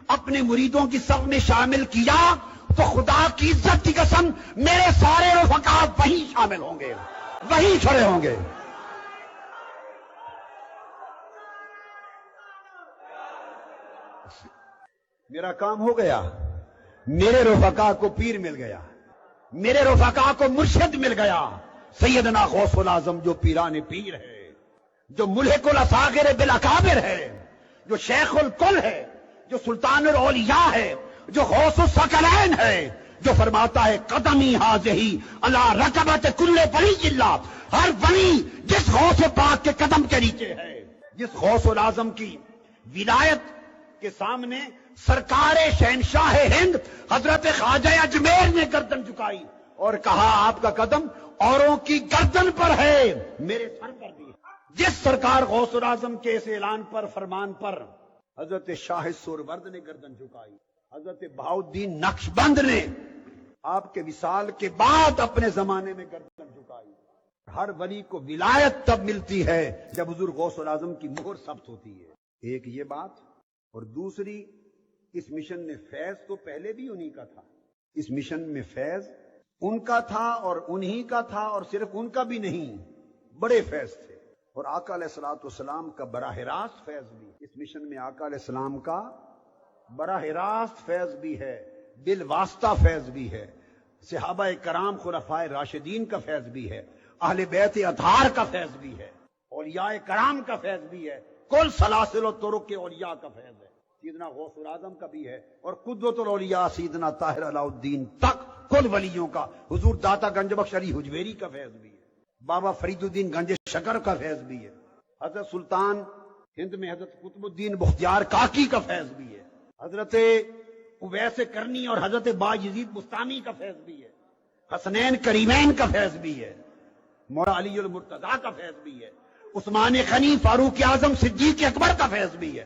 [SPEAKER 1] اپنے مریدوں کی صف میں شامل کیا تو خدا کی عزت کی قسم میرے سارے رفقا وہی شامل ہوں گے، وہی کھڑے ہوں گے۔ میرا کام ہو گیا، میرے رفقا کو پیر مل گیا، میرے رفقا کو مرشد مل گیا، سیدنا غوث العظم جو پیران پیر ہے، جو ملحق الاصاغر بالاکابر ہے، جو شیخ الکل ہے، جو سلطان الاولیاء ہے، جو غوث الثقلین ہے، جو فرماتا ہے قدمی حاضہی علی رکبت کل ولی اللہ، ہر ولی جس غوث پاک کے قدم کے نیچے ہے، جس غوث العظم کی ولایت کے سامنے سرکار شہنشاہ ہند حضرت خواجہ اجمیر نے گردن جھکائی اور کہا آپ کا قدم اوروں کی گردن پر ہے، میرے سر پر بھی ہے۔ جس سرکار غوث العظم کے اس اعلان پر، فرمان پر حضرت شاہ سورورد نے گردن جھکائی، حضرت بہاؤالدین نقشبند نے آپ کے وصال کے بعد اپنے زمانے میں گردن جھکائی۔ ہر ولی کو ولایت تب ملتی ہے جب حضور غوث العظم کی مہر ثبت ہوتی ہے۔ ایک یہ بات، اور دوسری اس مشن میں فیض تو پہلے بھی انہی کا تھا، اس مشن میں فیض ان کا تھا اور انہی کا تھا، اور صرف ان کا بھی نہیں، بڑے فیض تھے، اور آقا علیہ الصلوۃ والسلام کا براہ راست فیض بھی اس مشن میں، آقا علیہ السلام کا براہ راست فیض بھی ہے، بالواسطہ فیض بھی ہے، صحابہ کرام خلفائے راشدین کا فیض بھی ہے، اہل بیت اطہار کا فیض بھی ہے، اولیاء کرام کا فیض بھی ہے، کل سلاسل و طرق کے اولیاء کا فیض ہے، سیدنا غوث العظم کا بھی ہے، اور قدوۃ الاولیاء سیدنا طاہر علاء الدین تک کل ولیوں کا، حضور داتا گنج بخش علی حجویری کا فیض بھی ہے، بابا فرید الدین گنج شکر کا فیض بھی ہے، حضرت سلطان ہند میں حضرت قطب الدین بختیار کاکی کا فیض بھی ہے، حضرت اویس کرنی اور حضرت بایزید بستانی کا فیض بھی ہے، حسنین کریمین کا فیض بھی ہے، مولا علی المرتضیٰ کا فیض بھی ہے، عثمان غنی فاروق اعظم صدیق اکبر کا فیض بھی ہے۔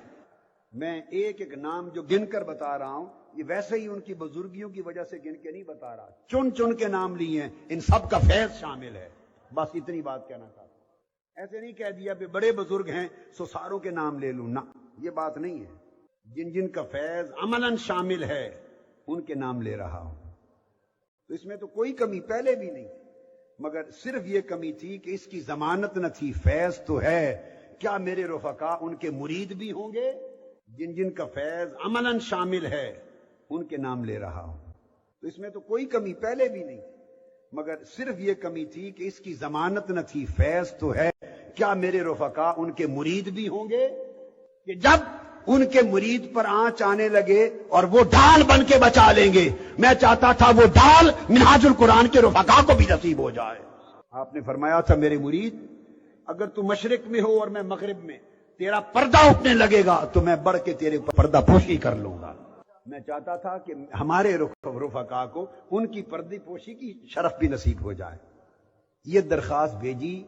[SPEAKER 1] میں ایک ایک نام جو گن کر بتا رہا ہوں، یہ ویسے ہی ان کی بزرگیوں کی وجہ سے گن کے نہیں بتا رہا، چن چن کے نام لیے ہیں، ان سب کا فیض شامل ہے، بس اتنی بات کہنا چاہتا ہوں۔ ایسے نہیں کہہ دیا کہ بڑے بزرگ ہیں سو ساروں کے نام لے لوں، نہ، یہ بات نہیں ہے، جن جن کا فیض عملاً شامل ہے ان کے نام لے رہا ہوں، تو اس میں تو کوئی کمی پہلے بھی نہیں، مگر صرف یہ کمی تھی کہ اس کی ضمانت نہ تھی، فیض تو ہے، کیا میرے رفقا ان کے مرید بھی ہوں گے؟ جن جن کا فیض عملاً شامل ہے ان کے نام لے رہا ہوں، تو اس میں تو کوئی کمی پہلے بھی نہیں، مگر صرف یہ کمی تھی کہ اس کی ضمانت نہ تھی، فیض تو ہے، کیا میرے رفقا ان کے مرید بھی ہوں گے؟ کہ جب ان کے مرید پر آنچ آنے لگے اور وہ ڈھال بن کے بچا لیں گے، میں چاہتا تھا وہ ڈھال منہاج القرآن کے رفقا کو بھی نصیب ہو جائے۔ آپ نے فرمایا تھا میرے مرید اگر تو مشرق میں ہو اور میں مغرب میں، تیرا پردہ اٹھنے لگے گا تو میں بڑھ کے تیرے پردہ پوشی کر لوں گا۔ میں چاہتا تھا کہ ہمارے رفقا کو ان کی پردے پوشی کی شرف بھی نصیب ہو جائے، یہ درخواست بھیجی۔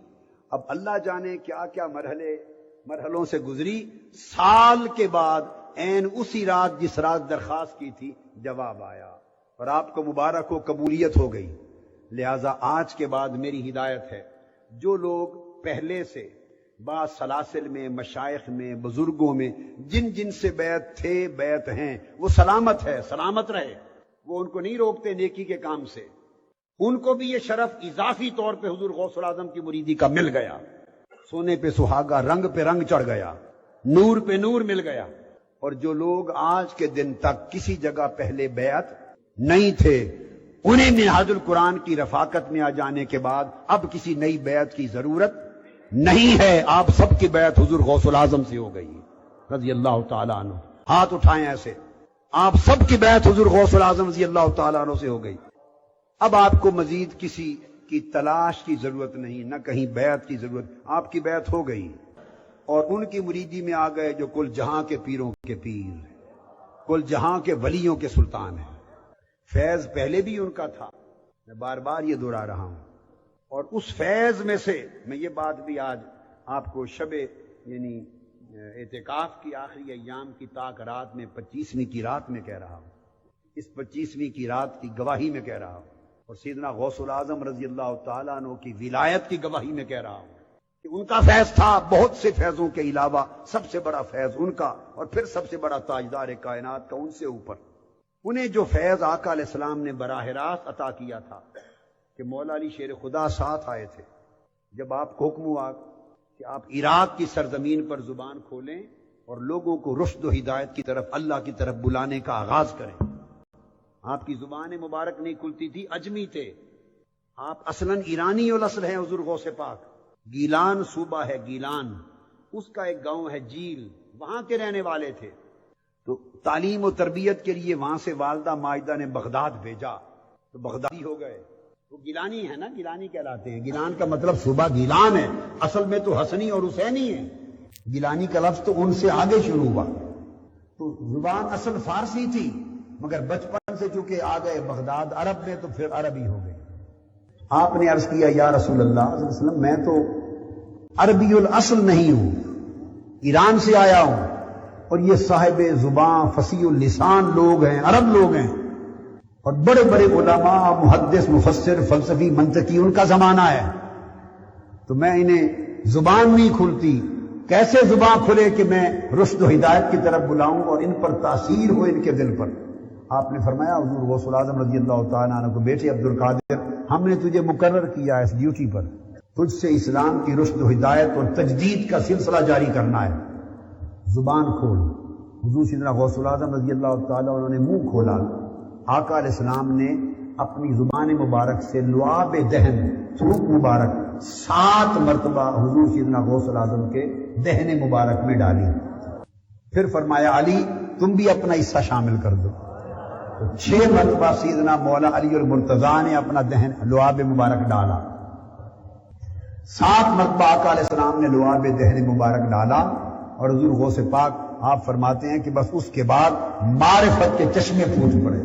[SPEAKER 1] اب اللہ جانے کیا کیا مرحلوں سے گزری، سال کے بعد عین اسی رات جس رات درخواست کی تھی جواب آیا، اور آپ کو مبارک ہو، قبولیت ہو گئی۔ لہذا آج کے بعد میری ہدایت ہے، جو لوگ پہلے سے بعض سلاسل میں، مشائخ میں، بزرگوں میں جن جن سے بیعت تھے، بیعت ہیں، وہ سلامت ہے، سلامت رہے، وہ ان کو نہیں روکتے نیکی کے کام سے، ان کو بھی یہ شرف اضافی طور پہ حضور غوث الاعظم کی مریدی کا مل گیا. سونے پہ سہاگا، رنگ پہ رنگ چڑھ گیا، نور پہ نور مل گیا. اور جو لوگ آج کے دن تک کسی جگہ پہلے بیعت نہیں تھے، انہیں نہاد القرآن کی رفاقت میں آ جانے کے بعد اب کسی نئی بیعت کی ضرورت نہیں ہے. آپ سب کی بیعت حضور غوث الاعظم سے ہو گئی رضی اللہ تعالیٰ عنہ. ہاتھ اٹھائیں ایسے. آپ سب کی بیعت حضور غوث الاعظم رضی اللہ تعالیٰ عنہ سے ہو گئی. اب آپ کو مزید کسی کی تلاش کی ضرورت نہیں، نہ کہیں بیعت کی ضرورت. آپ کی بیعت ہو گئی اور ان کی مریدی میں آ گئے جو کل جہاں کے پیروں کے پیر، کل جہاں کے ولیوں کے سلطان ہیں. فیض پہلے بھی ان کا تھا، میں بار بار یہ دہرا رہا ہوں. اور اس فیض میں سے میں یہ بات بھی آج آپ کو شب یعنی اعتکاف کی آخری ایام کی تاک رات میں 25ویں کی رات میں کہہ رہا ہوں. اس 25ویں کی رات کی گواہی میں کہہ رہا ہوں، اور سیدنا غوث الاعظم رضی اللہ تعالیٰ عنہ کی ولایت کی گواہی میں کہہ رہا ہوں کہ ان کا فیض تھا. بہت سے فیضوں کے علاوہ سب سے بڑا فیض ان کا، اور پھر سب سے بڑا تاجدار کائنات کا ان سے اوپر. انہیں جو فیض آقا علیہ السلام نے براہ راست عطا کیا تھا کہ مولا علی شیر خدا ساتھ آئے تھے. جب آپ کو حکم ہوا کہ آپ عراق کی سرزمین پر زبان کھولیں اور لوگوں کو رشد و ہدایت کی طرف، اللہ کی طرف بلانے کا آغاز کریں. آپ کی زبان مبارک نہیں کھلتی تھی، اجمی تھے آپ. اصلاً ایرانی الاصل ہیں حضور غوث پاک. گیلان صوبہ ہے گیلان، اس کا ایک گاؤں ہے جیل، وہاں کے رہنے والے تھے. تو تعلیم و تربیت کے لیے وہاں سے والدہ ماجدہ نے بغداد بھیجا تو بغدادی ہو گئے. وہ گیلانی ہے نا، گیلانی کہلاتے ہیں. گیلان کا مطلب صوبہ گیلان ہے، اصل میں تو حسنی اور حسینی ہے. گیلانی کا لفظ تو ان سے آگے شروع ہوا. تو زبان اصل فارسی تھی، مگر بچپن سے چونکہ آ گئے بغداد عرب میں تو پھر عربی ہو گئے. آپ نے عرض کیا یا رسول اللہ صلی اللہ علیہ وسلم میں تو عربی الاصل نہیں ہوں، ایران سے آیا ہوں، اور یہ صاحب زبان فصیح اللسان لوگ ہیں، عرب لوگ ہیں، اور بڑے بڑے علماء، محدث، مفسر، فلسفی، منطقی ان کا زمانہ ہے. تو میں انہیں زبان نہیں کھلتی، کیسے زبان کھلے کہ میں رشد و ہدایت کی طرف بلاؤں اور ان پر تاثیر ہو ان کے دل پر. آپ نے فرمایا حضور غوث الاعظم رضی اللہ تعالیٰ عنہ کو، بیٹے عبد القادر ہم نے تجھے مقرر کیا ہے اس ڈیوٹی پر، تجھ سے اسلام کی رشد و ہدایت اور تجدید کا سلسلہ جاری کرنا ہے. زبان کھول. حضور سیدنا غوث الاعظم رضی اللہ تعالیٰ عنہ نے منہ کھولا. آقا علیہ السلام نے اپنی زبان مبارک سے لعاب دہن، تھوک مبارک 7 مرتبہ حضور سیدنا غوث الاعظم کے دہن مبارک میں ڈالی. پھر فرمایا علی تم بھی اپنا حصہ شامل کر دو. 6 مرتبہ سیدنا مولا علی المرتضیٰ نے اپنا دہن لعاب مبارک ڈالا. 7 مرتبہ آقا علیہ السلام نے لعاب دہن مبارک ڈالا. اور حضور غوث پاک آپ فرماتے ہیں کہ بس اس کے بعد معرفت کے چشمے پھوٹ پڑے.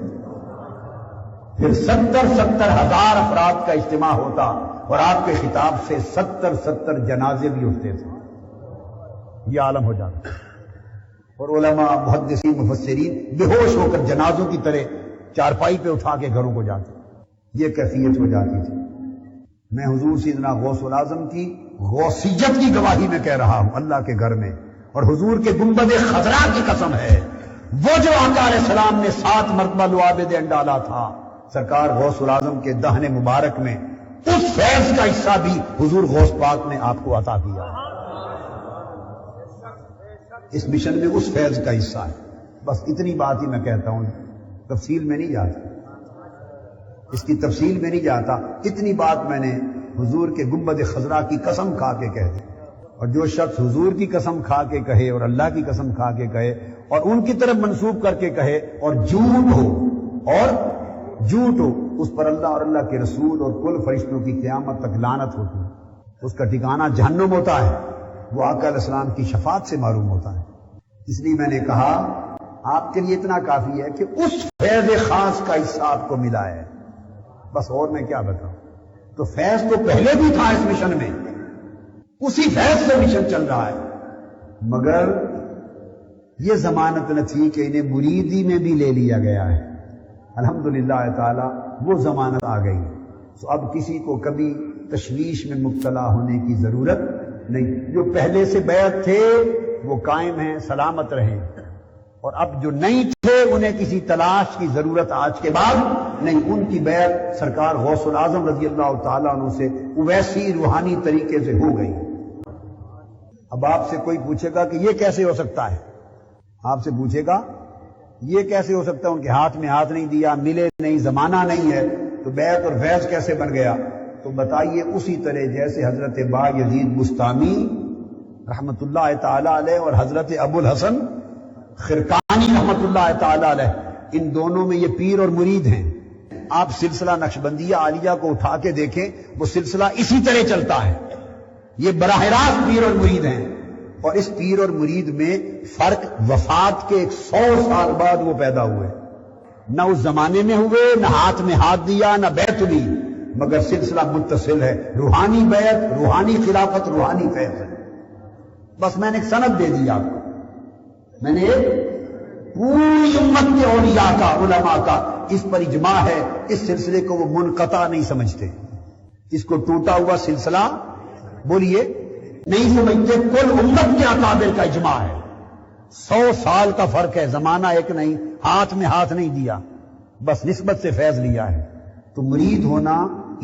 [SPEAKER 1] پھر 70 ہزار افراد کا اجتماع ہوتا اور آپ کے خطاب سے 70 جنازے بھی اٹھتے تھے. یہ عالم ہو جاتا. اور علماء، محدثین، مفسرین بے ہوش ہو کر جنازوں کی طرح چارپائی پہ اٹھا کے گھروں کو جاتے. یہ کیفیت ہو جاتی تھی. میں حضور سیدنا غوث الاعظم کی غوثیت کی گواہی میں کہہ رہا ہوں اللہ کے گھر میں، اور حضور کے گنبد خضرا کی قسم ہے، وہ جو آقا علیہ السلام نے 7 مرتبہ لعاب دہن ڈالا تھا سرکار غوث الاعظم کے دہن مبارک میں، اس فیض کا حصہ بھی حضور غوث پاک نے آپ کو عطا کیا. اس مشن میں اس فیض کا حصہ ہے. بس اتنی بات ہی میں کہتا ہوں، تفصیل میں نہیں جاتا، اس کی تفصیل میں نہیں جاتا. اتنی بات میں نے حضور کے گنبد خضرا کی قسم کھا کے کہہ دی. اور جو شخص حضور کی قسم کھا کے کہے اور اللہ کی قسم کھا کے کہے اور ان کی طرف منسوب کر کے کہے اور جھوٹ ہو اس پر اللہ اور اللہ کے رسول اور کل فرشتوں کی قیامت تک لعنت ہوتی ہے. اس کا ٹھکانہ جہنم ہوتا ہے. وہ آقا علیہ السلام کی شفاعت سے معلوم ہوتا ہے. اس لیے میں نے کہا آپ کے لیے اتنا کافی ہے کہ اس فیض خاص کا حصہ آپ کو ملا ہے. بس اور میں کیا بتاؤں. تو فیض تو پہلے بھی تھا اس مشن میں، اسی فیض سے مشن چل رہا ہے، مگر یہ ضمانت نہ تھی کہ انہیں مریدی میں بھی لے لیا گیا ہے. الحمدللہ تعالی وہ ضمانت آ گئی. تو اب کسی کو کبھی تشویش میں مبتلا ہونے کی ضرورت نہیں. جو پہلے سے بیعت تھے وہ قائم ہیں، سلامت رہیں. اور اب جو نہیں تھے انہیں کسی تلاش کی ضرورت آج کے بعد نہیں. ان کی بیعت سرکار غوث العظم رضی اللہ تعالیٰ عنہ سے ویسی روحانی طریقے سے ہو گئی. اب آپ سے کوئی پوچھے گا کہ یہ کیسے ہو سکتا ہے، آپ سے پوچھے گا یہ کیسے ہو سکتا ہے، ان کے ہاتھ میں ہاتھ نہیں دیا، ملے نہیں، زمانہ نہیں ہے، تو بیعت اور فیض کیسے بن گیا؟ تو بتائیے اسی طرح جیسے حضرت با یزید بستامی رحمت اللہ تعالی علیہ اور حضرت ابو الحسن خرقانی رحمت اللہ تعالی علیہ، ان دونوں میں یہ پیر اور مرید ہیں. آپ سلسلہ نقشبندیہ عالیہ کو اٹھا کے دیکھیں، وہ سلسلہ اسی طرح چلتا ہے. یہ براہ راست پیر اور مرید ہیں، اور اس پیر اور مرید میں فرق وفات کے 100 سال بعد وہ پیدا ہوئے. نہ اس زمانے میں ہوئے، نہ ہاتھ میں ہاتھ دیا، نہ بیعت لی، مگر سلسلہ متصل ہے. روحانی بیعت، روحانی خلافت، روحانی فیض ہے. بس میں نے ایک سند دے دی آپ کو، میں نے پوری امت کے اولیاء کا، علماء کا اس پر اجماع ہے. اس سلسلے کو وہ منقطع نہیں سمجھتے، اس کو ٹوٹا ہوا سلسلہ بولیے نہیں سمجھتے. کل امت کے اکابر کا اجماع ہے. 100 سال کا فرق ہے، زمانہ ایک نہیں، ہاتھ میں ہاتھ نہیں دیا، بس نسبت سے فیض لیا ہے. تو مرید ہونا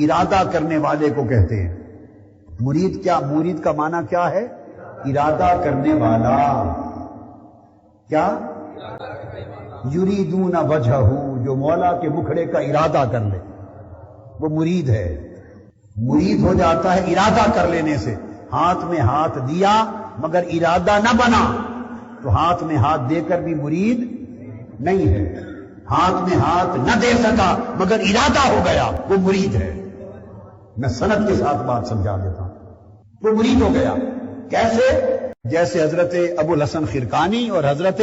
[SPEAKER 1] ارادہ کرنے والے کو کہتے ہیں. مرید کیا؟ مرید کا معنی کیا ہے؟ ارادہ کرنے والا. کیا؟ یریدون وجہہ، جو مولا کے مکھڑے کا ارادہ کر لے وہ مرید ہے. مرید ہو جاتا ہے ارادہ کر لینے سے. ہاتھ میں ہاتھ دیا مگر ارادہ نہ بنا تو ہاتھ میں ہاتھ دے کر بھی مرید نہیں ہے. ہاتھ میں ہاتھ نہ دے سکا مگر ارادہ ہو گیا، وہ مرید ہے. میں سند کے ساتھ بات سمجھا دیتا ہوں. وہ مرید ہو گیا. کیسے؟ جیسے حضرت ابو الحسن خرقانی اور حضرت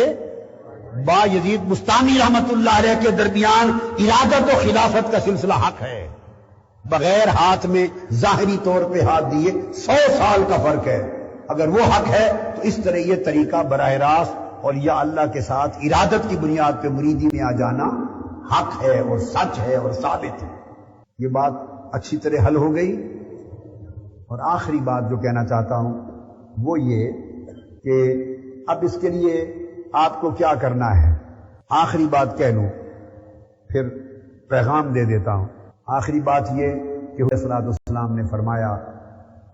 [SPEAKER 1] با یزید بستامی رحمت اللہ علیہ کے درمیان ارادت و خلافت کا سلسلہ حق ہے، بغیر ہاتھ میں ظاہری طور پہ ہاتھ دیے 100 سال کا فرق ہے. اگر وہ حق ہے تو اس طرح یہ طریقہ براہ راست اور یا اللہ کے ساتھ ارادت کی بنیاد پہ مریدی میں آ جانا حق ہے اور سچ ہے اور ثابت ہے. یہ بات اچھی طرح حل ہو گئی. اور آخری بات جو کہنا چاہتا ہوں وہ یہ کہ اب اس کے لیے آپ کو کیا کرنا ہے. آخری بات کہہ لوں پھر پیغام دے دیتا ہوں. آخری بات یہ کہ علیہ الصلوۃ والسلام نے فرمایا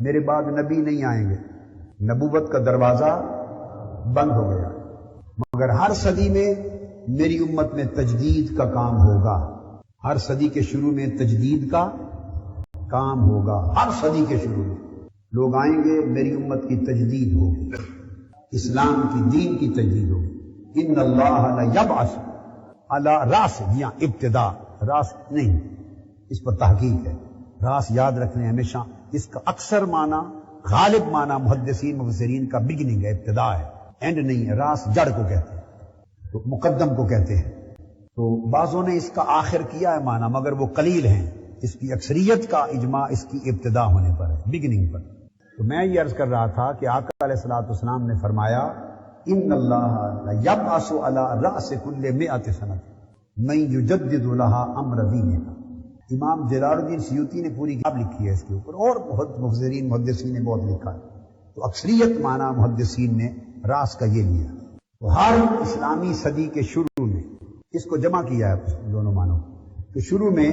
[SPEAKER 1] میرے بعد نبی نہیں آئیں گے، نبوت کا دروازہ بند ہو گیا، مگر ہر صدی میں میری امت میں تجدید کا کام ہوگا. ہر صدی کے شروع میں تجدید کا کام ہوگا. ہر صدی کے شروع میں لوگ آئیں گے، میری امت کی تجدید ہوگی، اسلام کی دین کی تجدید ہوگی. ان اللہ لیبعث علی راس، جی ہاں ابتدا، راس نہیں، اس پر تحقیق ہے. راس یاد رکھنے ہمیشہ، اس کا اکثر معنی، غالب معنی محدثین مفسرین کا بگننگ ہے، ابتدا ہے، اینڈ نہیں ہے. راس جڑ کو کہتے ہیں، تو مقدم کو کہتے ہیں. تو بعضوں نے اس کا آخر کیا ہے معنی، مگر وہ قلیل ہیں. اس کی اکثریت کا اجماع اس کی ابتدا ہونے پر ہے، بگننگ پر. تو میں یہ عرض کر رہا تھا کہ آقا علیہ الصلوۃ والسلام نے فرمایا ان اللہ لیبعث علی رأس کل 100 سنۃ من یجدد لها امر دینک. امام جلال الدین سیوطی نے پوری کتاب لکھی ہے اس کے اوپر، اور بہت مفسرین محدثین نے بہت لکھا ہے. تو اکثریت معنی محدثین نے راس کا یہ لیا. تو ہر اسلامی صدی کے شروع میں اس کو جمع کیا ہے دونوں معنوں کہ شروع میں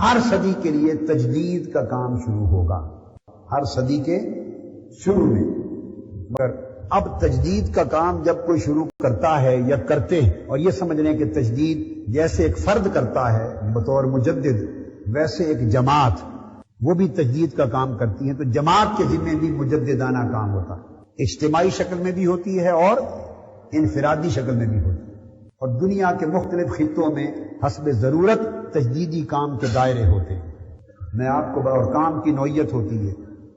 [SPEAKER 1] ہر صدی کے لیے تجدید کا کام شروع ہوگا. ہر صدی کے شروع میں. مگر اب تجدید کا کام جب کوئی شروع کرتا ہے یا کرتے ہیں، اور یہ سمجھ لیں کہ تجدید جیسے ایک فرد کرتا ہے بطور مجدد، ویسے ایک جماعت وہ بھی تجدید کا کام کرتی ہے. تو جماعت کے ذمہ بھی مجددانہ کام ہوتا ہے، اجتماعی شکل میں بھی ہوتی ہے اور انفرادی شکل میں بھی ہوتی ہے. اور دنیا کے مختلف خطوں میں حسب ضرورت تجدیدی کام کے دائرے ہوتے ہیں. میں آپ کو اور کام کی نوعیت ہوتی ہے.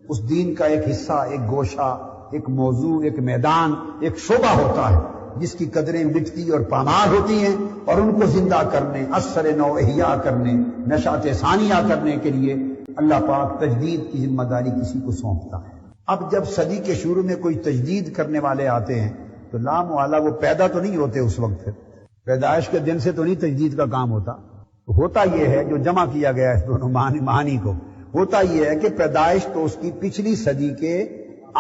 [SPEAKER 1] اس دین کا ایک حصہ، ایک گوشہ، ایک موضوع، ایک میدان، ایک شعبہ ہوتا ہے جس کی قدریں مٹتی اور پامال ہوتی ہیں، اور ان کو زندہ کرنے، اثر نو احیاء کرنے، نشاط ثانیہ کرنے کے لیے اللہ پاک تجدید کی ذمہ داری کسی کو سونپتا ہے. اب جب صدی کے شروع میں کوئی تجدید کرنے والے آتے ہیں تو لام والا وہ پیدا تو نہیں ہوتے اس وقت، پھر پیدائش کے دن سے تو نہیں تجدید کا کام ہوتا. تو ہوتا یہ ہے جو جمع کیا گیا ہے دونوں معانی کو، ہوتا یہ ہے کہ پیدائش تو اس کی پچھلی صدی کے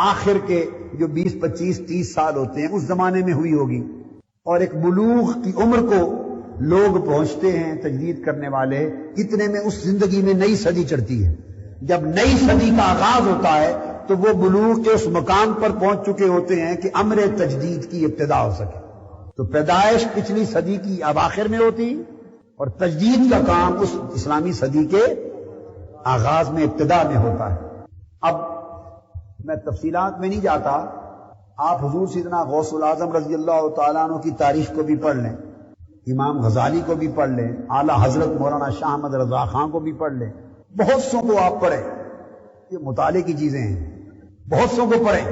[SPEAKER 1] آخر کے جو 20 25 30 سال ہوتے ہیں اس زمانے میں ہوئی ہوگی. اور ایک بلوغ کی عمر کو لوگ پہنچتے ہیں تجدید کرنے والے، اتنے میں اس زندگی میں نئی صدی چڑھتی ہے۔ جب نئی صدی کا آغاز ہوتا ہے تو وہ بلوغ کے اس مقام پر پہنچ چکے ہوتے ہیں کہ امر تجدید کی ابتدا ہو سکے۔ تو پیدائش پچھلی صدی کی اواخر میں ہوتی اور تجدید کا کام اس اسلامی صدی کے آغاز میں، ابتدا میں ہوتا ہے۔ اب میں تفصیلات میں نہیں جاتا، آپ حضور سیدنا غوث العظم رضی اللہ تعالیٰ عنہ کی تاریخ کو بھی پڑھ لیں، امام غزالی کو بھی پڑھ لیں، اعلیٰ حضرت مولانا شاہ احمد رضا خان کو بھی پڑھ لیں، بہت سو کو آپ پڑھیں، یہ مطالعے کی چیزیں ہیں، بہت سو کو پڑھیں۔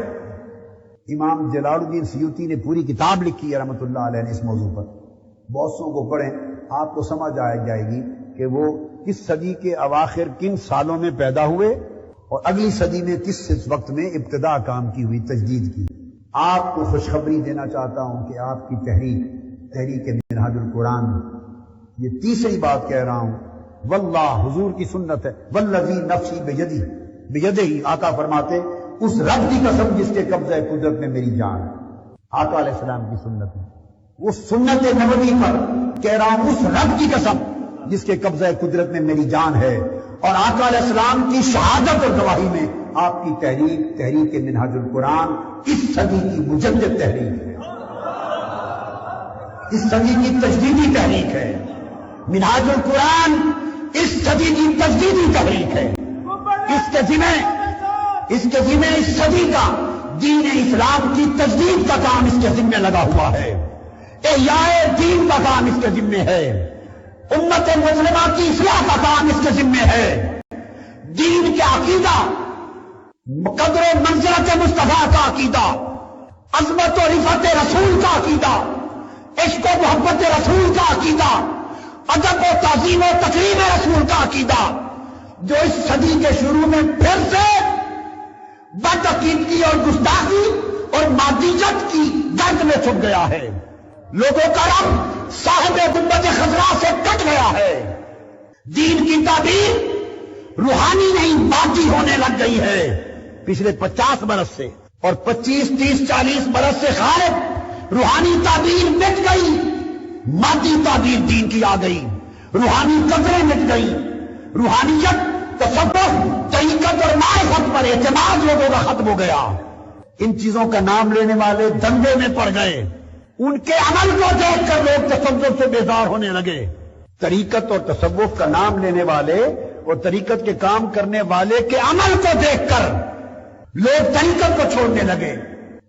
[SPEAKER 1] امام جلال الدین سیوطی نے پوری کتاب لکھی ہے رحمۃ اللہ علیہ نے اس موضوع پر، بہت سو کو پڑھیں، آپ کو سمجھ آ جائے گی کہ وہ کس صدی کے اواخر کن سالوں میں پیدا ہوئے اور اگلی صدی میں کس وقت میں ابتدا کام کی ہوئی تجدید کی۔ آپ کو خوشخبری دینا چاہتا ہوں کہ آپ کی تحریک منہاج القرآن، یہ تیسری بات کہہ رہا ہوں، واللہ حضور کی سنت ہے، والذی نفسی بیدہ، آقا فرماتے اس رب کی قسم جس کے قبضہ قدرت میں میری جان ہے، آقا علیہ السلام کی سنت ہے، وہ سنت نبوی پر کہہ رہا ہوں، اس رب کی قسم جس کے قبضہ قدرت میں میری جان ہے، اور آقا علیہ السلام کی شہادت اور گواہی میں آپ کی تحریک منہاج القرآن اس صدی کی مجدد تحریک ہے، اس صدی کی تجدیدی تحریک ہے۔ منہاج القرآن اس صدی کی تجدیدی تحریک ہے۔ اس کے ذمہ اس صدی کا دین اسلام کی تجدید کا کام اس کے ذمہ لگا ہوا ہے، احیاء دین کا کام اس کے ذمہ ہے، امت مسلمہ کی اصلاح کا کام اس کے ذمہ ہے، دین کے عقیدہ، قدر و منزلت مصطفیٰ کا عقیدہ، عظمت و رفعت رسول کا عقیدہ، عشق و محبت رسول کا عقیدہ، ادب و تعظیم و تکریم رسول کا عقیدہ، جو اس صدی کے شروع میں پھر سے بدعقیدگی اور گستاخی اور مادیت کی گرد میں چھپ گیا ہے۔ لوگوں کا رب صاحب گنبد خضرا سے کٹ گیا ہے، دین کی تعبیر روحانی نہیں مادی ہونے لگ گئی ہے پچھلے 50 برس سے، اور 25 30 40 برس سے خارج روحانی تعبیر مٹ گئی، مادی تعبیر دین کی آ گئی، روحانی قدریں مٹ گئی، روحانیت، تصوف، طریقت اور معرفت پر اعتماد لوگوں کا ختم ہو گیا۔ ان چیزوں کا نام لینے والے دنگے میں پڑ گئے، ان کے عمل کو دیکھ کر لوگ تصوف سے بیزار ہونے لگے۔ طریقت اور تصوف کا نام لینے والے اور طریقت کے کام کرنے والے کے عمل کو دیکھ کر لوگ طریقت کو چھوڑنے لگے،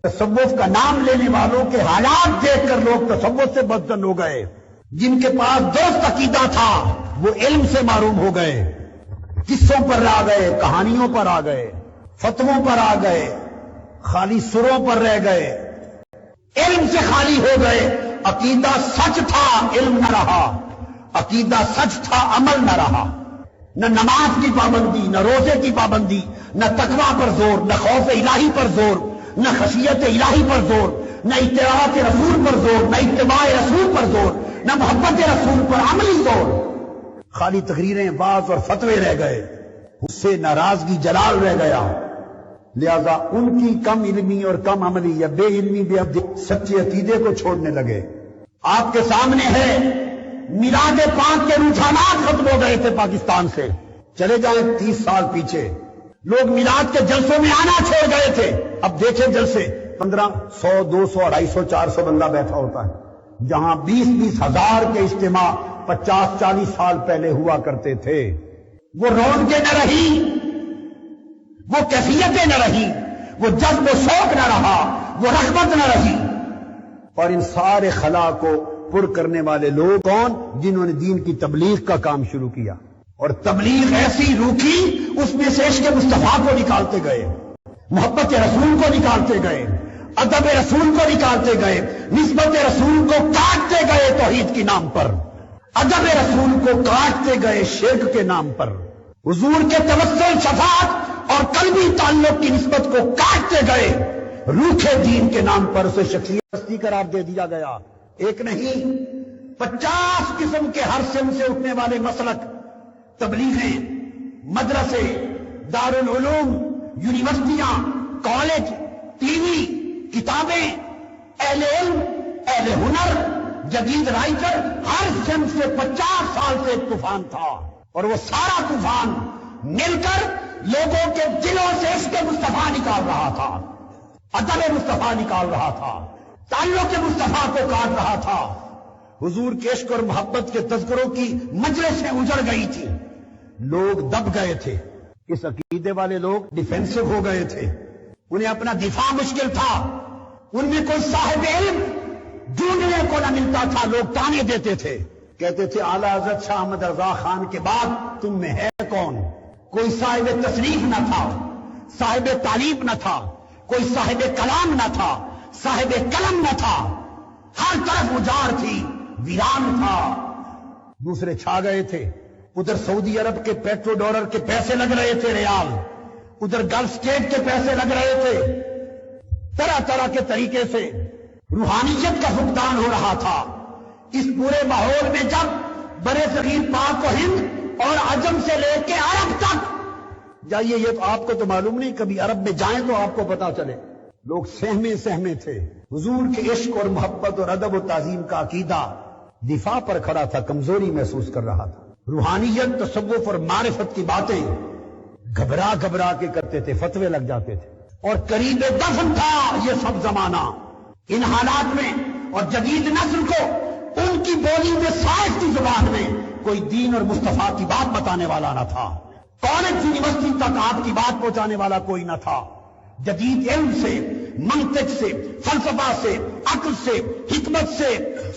[SPEAKER 1] تصوف کا نام لینے والوں کے حالات دیکھ کر لوگ تصوف سے بدظن ہو گئے۔ جن کے پاس درست عقیدہ تھا وہ علم سے معروم ہو گئے، قصوں پر آ گئے، کہانیوں پر آ گئے، فتووں پر آ گئے، خالی سروں پر رہ گئے، علم سے خالی ہو گئے۔ عقیدہ سچ تھا، علم نہ رہا، عقیدہ سچ تھا، عمل نہ رہا، نہ نماز کی پابندی، نہ روزے کی پابندی، نہ تقویٰ پر زور، نہ خوف الہی پر زور، نہ خشیت الہی پر زور، نہ اطاعت رسول پر زور، نہ اتباع رسول پر زور، نہ محبت رسول پر عملی زور، خالی تقریریں، واعظ اور فتوے رہ گئے، اس سے ناراضگی جلال رہ گیا۔ لہذا ان کی کم علمی اور کم عملی یا بے علمی بے عبدی سچے عقیدے کو چھوڑنے لگے۔ آپ کے سامنے ہے میلاد پاک کے رجحانات ختم ہو گئے تھے پاکستان سے، چلے جائیں 30 سال پیچھے، لوگ میلاد کے جلسوں میں آنا چھوڑ گئے تھے۔ اب دیکھیں جلسے 1500 100 200 250 400 بندہ بیٹھا ہوتا ہے، جہاں 20 ہزار کے اجتماع 50 40 سال پہلے ہوا کرتے تھے۔ وہ رونقیں نہ رہی، وہ کیفیتیں نہ رہی، وہ جذب و شوق نہ رہا، وہ رغبت نہ رہی۔ اور ان سارے خلا کو پر کرنے والے لوگ کون؟ جنہوں نے دین کی تبلیغ کا کام شروع کیا، اور تبلیغ ایسی روکی، اس میں سے عشق مصطفیٰ کو نکالتے گئے، محبت رسول کو نکالتے گئے، ادب رسول کو نکالتے گئے، نسبت رسول کو کاٹتے گئے توحید کے نام پر، ادب رسول کو کاٹتے گئے شرک کے نام پر، حضور کے توسل، شفاعت اور قلبی تعلق کی نسبت کو کاٹتے گئے، روکھے دین کے نام پر اسے شخصیت قرار دے دیا گیا۔ ایک نہیں 50 قسم کے ہر سن سے اٹھنے والے مسلک، تبلیغیں، مدرسے، دارالعلوم، یونیورسٹیاں، کالج، ٹی وی، کتابیں، اہل علم، اہل ہنر، جدید رائٹر، ہر سمت سے 50 سال سے ایک طوفان تھا، اور وہ سارا طوفان مل کر لوگوں کے دلوں سے عشق مصطفیٰ نکال رہا تھا، ادب مصطفیٰ نکال رہا تھا، تعلق مصطفیٰ کو کاٹ رہا تھا۔ حضور کے عشق اور محبت کے تذکروں کی مجلسیں اجڑ گئی تھی، لوگ دب گئے تھے، اس عقیدے والے لوگ ڈیفینسو ہو گئے تھے، انہیں اپنا دفاع مشکل تھا، ان میں کوئی صاحب علم ڈھونڈنے کو نہ ملتا تھا، لوگ تانے دیتے تھے، کہتے تھے اعلیٰ حضرت شاہ احمد رضا خان کے بعد تم میں ہے کون؟ کوئی صاحب تصریف نہ تھا، صاحب تعلیف نہ تھا، کوئی صاحب کلام نہ تھا، صاحب قلم نہ تھا، ہر طرف اجاڑ تھی، ویران تھا۔ دوسرے چھا گئے تھے، ادھر سعودی عرب کے پیٹرو ڈالر کے پیسے لگ رہے تھے، ریال، ادھر گلف اسٹیٹ کے پیسے لگ رہے تھے، طرح طرح کے طریقے سے روحانیت کا فقدان ہو رہا تھا۔ اس پورے ماحول میں جب برے صغیر پاک و ہند اور عجم سے لے کے عرب تک جائیے، یہ تو آپ کو تو معلوم نہیں، کبھی عرب میں جائیں تو آپ کو پتا چلے، لوگ سہمے تھے۔ حضور کے عشق اور محبت اور ادب و تعظیم کا عقیدہ دفاع پر کھڑا تھا، کمزوری محسوس کر رہا تھا۔ روحانیت، تصوف اور معرفت کی باتیں گھبرا گھبرا کے کرتے تھے، فتوے لگ جاتے تھے، اور قریب دفن تھا یہ سب زمانہ۔ ان حالات میں اور جدید نسل کو ان کی بولی میں سائنس کی زبان میں کوئی دین اور مصطفیٰ کی بات بتانے والا نہ تھا، کالج یونیورسٹی تک آپ کی بات پہنچانے والا کوئی نہ تھا۔ جدید علم سے، منطق سے، فلسفہ سے، عقل سے، حکمت سے،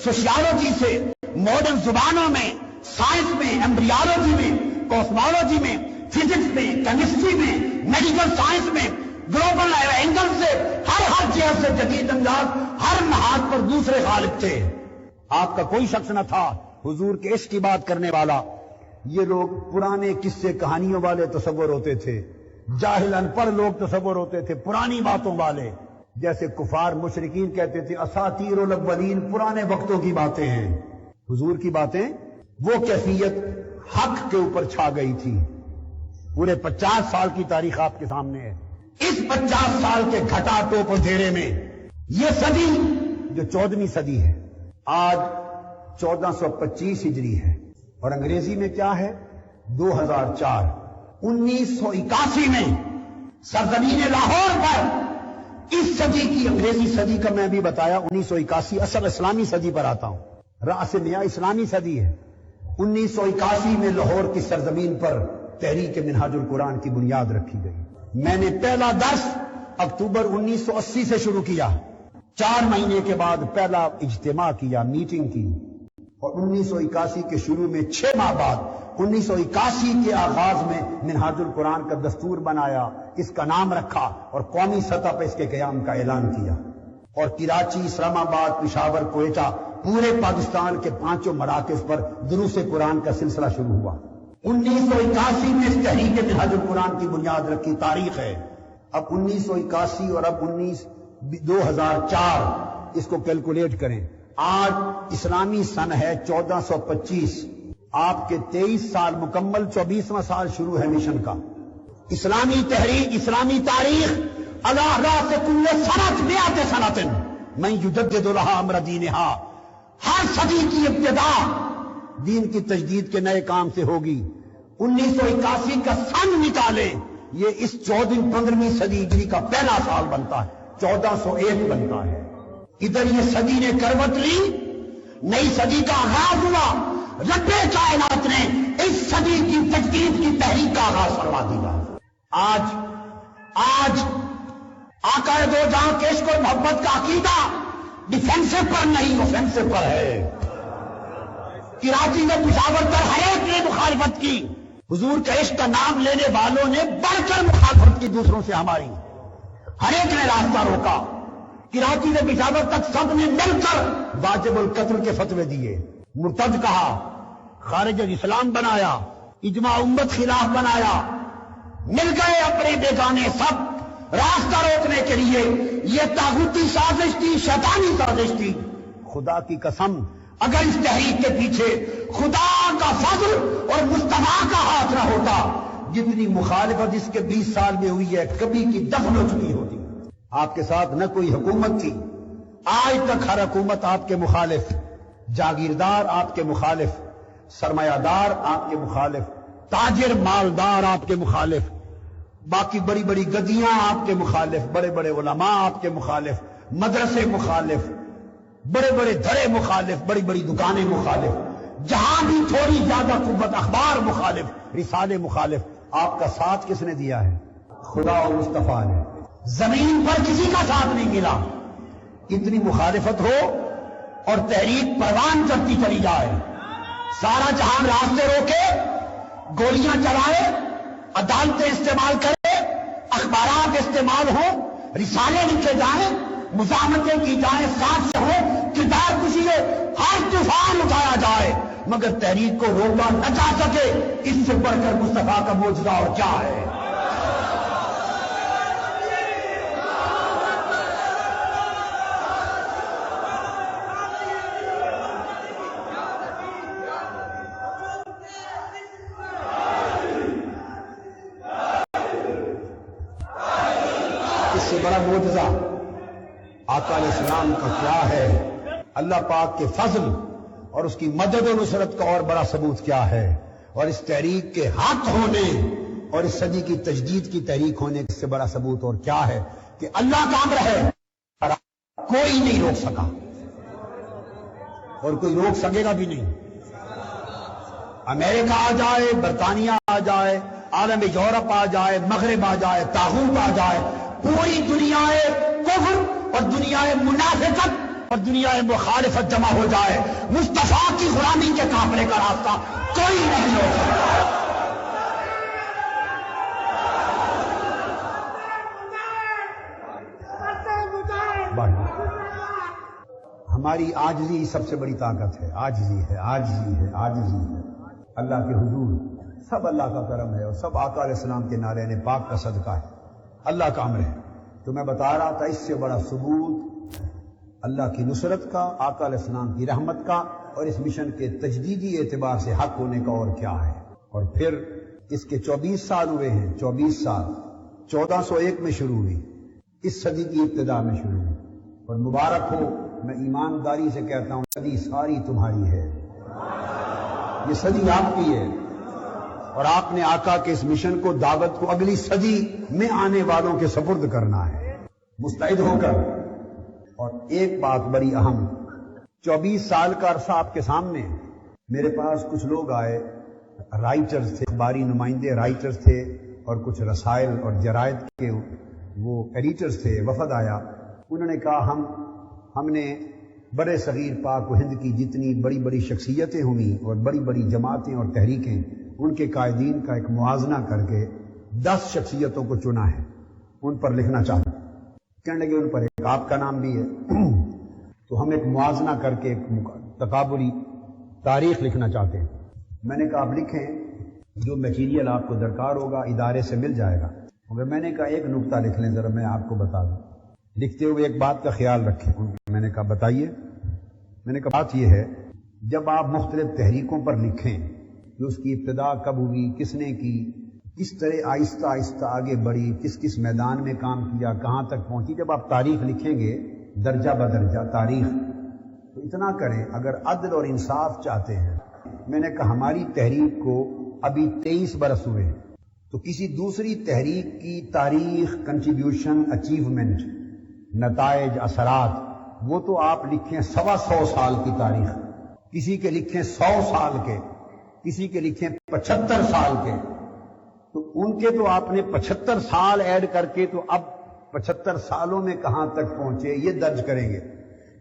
[SPEAKER 1] سوشیالوجی سے، ماڈرن زبانوں میں، سائنس میں، ایمبریالوجی میں، کاسمالوجی میں، فزکس میں، کیمسٹری میں، میڈیکل سائنس میں، گلوبل اینگل سے، ہر جہت سے جدید انداز، ہر نہاد پر دوسرے غالب تھے۔ آپ کا کوئی شخص نہ تھا حضور کے عشق کی بات کرنے والا۔ یہ لوگ پرانے قصے کہانیوں والے تصور ہوتے تھے، جاہل ان پڑھ لوگ تصور ہوتے تھے پرانی باتوں والے، جیسے کفار مشرکین کہتے تھے اساطیر الاولین، پرانے وقتوں کی باتیں ہیں۔ حضور کی باتیں، وہ کیفیت حق کے اوپر چھا گئی تھی۔ پورے 50 سال کی تاریخ آپ کے سامنے ہے۔ اس 50 سال کے گھٹا ٹوپ اندھیرے میں یہ صدی جو 14ویں صدی ہے، آج 1425 ہجری ہے، اور انگریزی میں کیا ہے 2004۔ 1981 میں سرزمین لاہور پر اس صدی کی، انگریزی صدی کا میں بھی بتایا، 1981 اصل اسلامی صدی پر آتا ہوں، رأس نیا اسلامی صدی ہے۔ 1981 میں لاہور کی سرزمین پر تحریک منہاج القرآن کی بنیاد رکھی گئی۔ میں نے پہلا درس اکتوبر 1980 سے شروع کیا، 4 مہینے کے بعد پہلا اجتماع کیا، میٹنگ کی، اور 1981 کے شروع میں 6 ماہ بعد 1981 کے آغاز میں منہاج القرآن کا دستور بنایا، اس کا نام رکھا اور قومی سطح پر اس کے قیام کا اعلان کیا، اور کراچی، اسلام آباد، پشاور، کوئٹہ، پورے پاکستان کے 5 مراکز پر دروس قرآن کا سلسلہ شروع ہوا۔ 1981 میں اس تحریک منہاج القرآن کی بنیاد رکھی، تاریخ ہے۔ اب 1981 اور اب 2004 اس کو کیلکولیٹ کریں، آج اسلامی سن ہے 1425، آپ کے 23 سال مکمل، 24واں سال شروع ہے مشن کا۔ اسلامی تحریک، اسلامی تاریخ، اللہ راس کل سنت میات سنتن من یجدد لها امر دینہا، ہر صدی کی ابتدا دین کی تجدید کے نئے کام سے ہوگی۔ 1981 کا سن نکالے، یہ اس 15ویں صدی ہجری کا پہلا سال بنتا ہے، 1401 بنتا ہے۔ ادھر یہ صدی نے کروٹ لی، نئی صدی کا آغاز ہوا، رب کائنات نے اس صدی کی تجدید کی تحریک کا آغاز فرما دیا۔ آج آقا دو جہاں کے عشق اور محبت کا عقیدہ ڈیفینسو پر نہیں، اوفینسو پر ہے۔ کراچی میں، پشاور پر ہر ایک نے مخالفت کی، حضور کے عشق کا نام لینے والوں نے بڑھ کر مخالفت کی دوسروں سے ہماری، ہر ایک نے راستہ روکا۔ کراچی سے پشاور تک سب نے مل کر واجب القتل کے فتوے دیے، مرتد کہا، خارج اسلام بنایا، اجماع امت خلاف بنایا، مل گئے اپنے بیگانے سب راستہ روکنے کے لیے۔ یہ طاغوتی سازش تھی، شیطانی سازش تھی۔ خدا کی قسم، اگر اس تحریک کے پیچھے خدا کا فضل اور مصطفیٰ کا ہاتھ نہ ہوتا، جتنی مخالفت اس کے 20 سال میں ہوئی ہے کبھی کی دفن ہو چکی ہوتی۔ آپ کے ساتھ نہ کوئی حکومت تھی، آج تک ہر حکومت آپ کے مخالف، جاگیردار آپ کے مخالف، سرمایہ دار آپ کے مخالف، تاجر مالدار آپ کے مخالف، باقی بڑی بڑی گدیاں آپ کے مخالف، بڑے بڑے علماء آپ کے مخالف، مدرسے مخالف، بڑے بڑے دھڑے مخالف، بڑی بڑی دکانیں مخالف، جہاں بھی تھوڑی زیادہ قوت اخبار مخالف، رسالے مخالف۔ آپ کا ساتھ کس نے دیا ہے؟ خدا اور مصطفیٰ نے۔ زمین پر کسی کا ساتھ نہیں ملا۔ اتنی مخالفت ہو اور تحریک پروان چڑھتی چلی جائے، سارا جہان راستے روکے، گولیاں چلائے، عدالتیں استعمال کرے، اخبارات استعمال ہوں، رسالے لکھے جائیں، مزاحمتیں کی جائیں، ساتھ سے ہو، کردار کشی ہو، ہر طوفان اٹھایا جائے، مگر تحریک کو روکا نہ جا سکے، اس سے بڑھ کر مصطفیٰ کا معجزہ اور کیا ہے؟ اس سے بڑا معجزہ آقا علیہ السلام کا کیا ہے؟ اللہ پاک کے فضل اور اس کی مدد و نصرت کا اور بڑا ثبوت کیا ہے؟ اور اس تحریک کے حق ہونے اور اس صدی کی تجدید کی تحریک ہونے سے بڑا ثبوت اور کیا ہے کہ اللہ کا امر ہے اور کوئی نہیں روک سکا اور کوئی روک سکے گا بھی نہیں۔ امریکہ آ جائے، برطانیہ آ جائے، عالم یورپ آ جائے، مغرب آ جائے، طاغوت آ جائے، پوری دنیا کفر اور دنیا منافقت اور دنیا مخالفت جمع ہو جائے، مصطفیٰ کی غلامی کے قافلے کا راستہ کوئی نہیں روک سکتا۔ ہماری عاجزی سب سے بڑی طاقت ہے، عاجزی ہے، عاجزی ہے، عاجزی ہے۔ اللہ کے حضور سب اللہ کا کرم ہے اور سب آقا علیہ السلام کے نعرے پاک کا صدقہ ہے، اللہ کا امر ہے۔ تو میں بتا رہا تھا اس سے بڑا ثبوت اللہ کی نصرت کا، آقا علیہ السلام کی رحمت کا اور اس مشن کے تجدیدی اعتبار سے حق ہونے کا اور کیا ہے۔ اور پھر اس کے 24 سال ہوئے ہیں، 24 سال 1401 میں شروع ہوئی، اس صدی کی ابتدا میں شروع ہوئی، اور مبارک ہو، میں ایمانداری سے کہتا ہوں صدی ساری تمہاری ہے، یہ صدی آپ کی ہے، اور آپ نے آقا کے اس مشن کو، دعوت کو اگلی صدی میں آنے والوں کے سپرد کرنا ہے، مستعد ہو کر۔ اور ایک بات بڑی اہم، 24 سال کا عرصہ آپ کے سامنے، میرے پاس کچھ لوگ آئے، رائٹرز تھے، اخباری نمائندے رائٹرز تھے، اور کچھ رسائل اور جرائد کے وہ ایڈیٹرز تھے، وفد آیا، انہوں نے کہا ہم نے بڑے صغیر پاک و ہند کی جتنی بڑی بڑی شخصیتیں ہوئیں اور بڑی بڑی جماعتیں اور تحریکیں، ان کے قائدین کا ایک موازنہ کر کے 10 شخصیتوں کو چنا ہے، ان پر لکھنا چاہتے ہیں۔ کہنے لگے ان پر ایک آپ کا نام بھی ہے، تو ہم ایک موازنہ کر کے ایک تقابلی تاریخ لکھنا چاہتے ہیں۔ میں نے کہا آپ لکھیں، جو میٹیریل آپ کو درکار ہوگا ادارے سے مل جائے گا، مگر میں نے کہا ایک نقطہ لکھ لیں ذرا، میں آپ کو بتا دوں، لکھتے ہوئے ایک بات کا خیال رکھیں۔ میں نے کہا بتائیے۔ میں نے کہا بات یہ ہے، جب آپ مختلف تحریکوں پر لکھیں کہ اس کی ابتدا کب ہوئی، کس نے کی، کس طرح آہستہ آہستہ آگے بڑھی، کس کس میدان میں کام کیا، کہاں تک پہنچی، جب آپ تاریخ لکھیں گے درجہ بدرجہ تاریخ، تو اتنا کریں اگر عدل اور انصاف چاہتے ہیں۔ میں نے کہا ہماری تحریک کو ابھی 23 برس ہوئے، تو کسی دوسری تحریک کی تاریخ، کنٹریبیوشن، اچیومنٹ، نتائج، اثرات، وہ تو آپ لکھیں 125 سال کی تاریخ، کسی کے لکھیں 100 سال کے، کسی کے لکھیں 75 سال کے، تو ان کے تو آپ نے 75 سال ایڈ کر کے تو اب 75 سالوں میں کہاں تک پہنچے یہ درج کریں گے،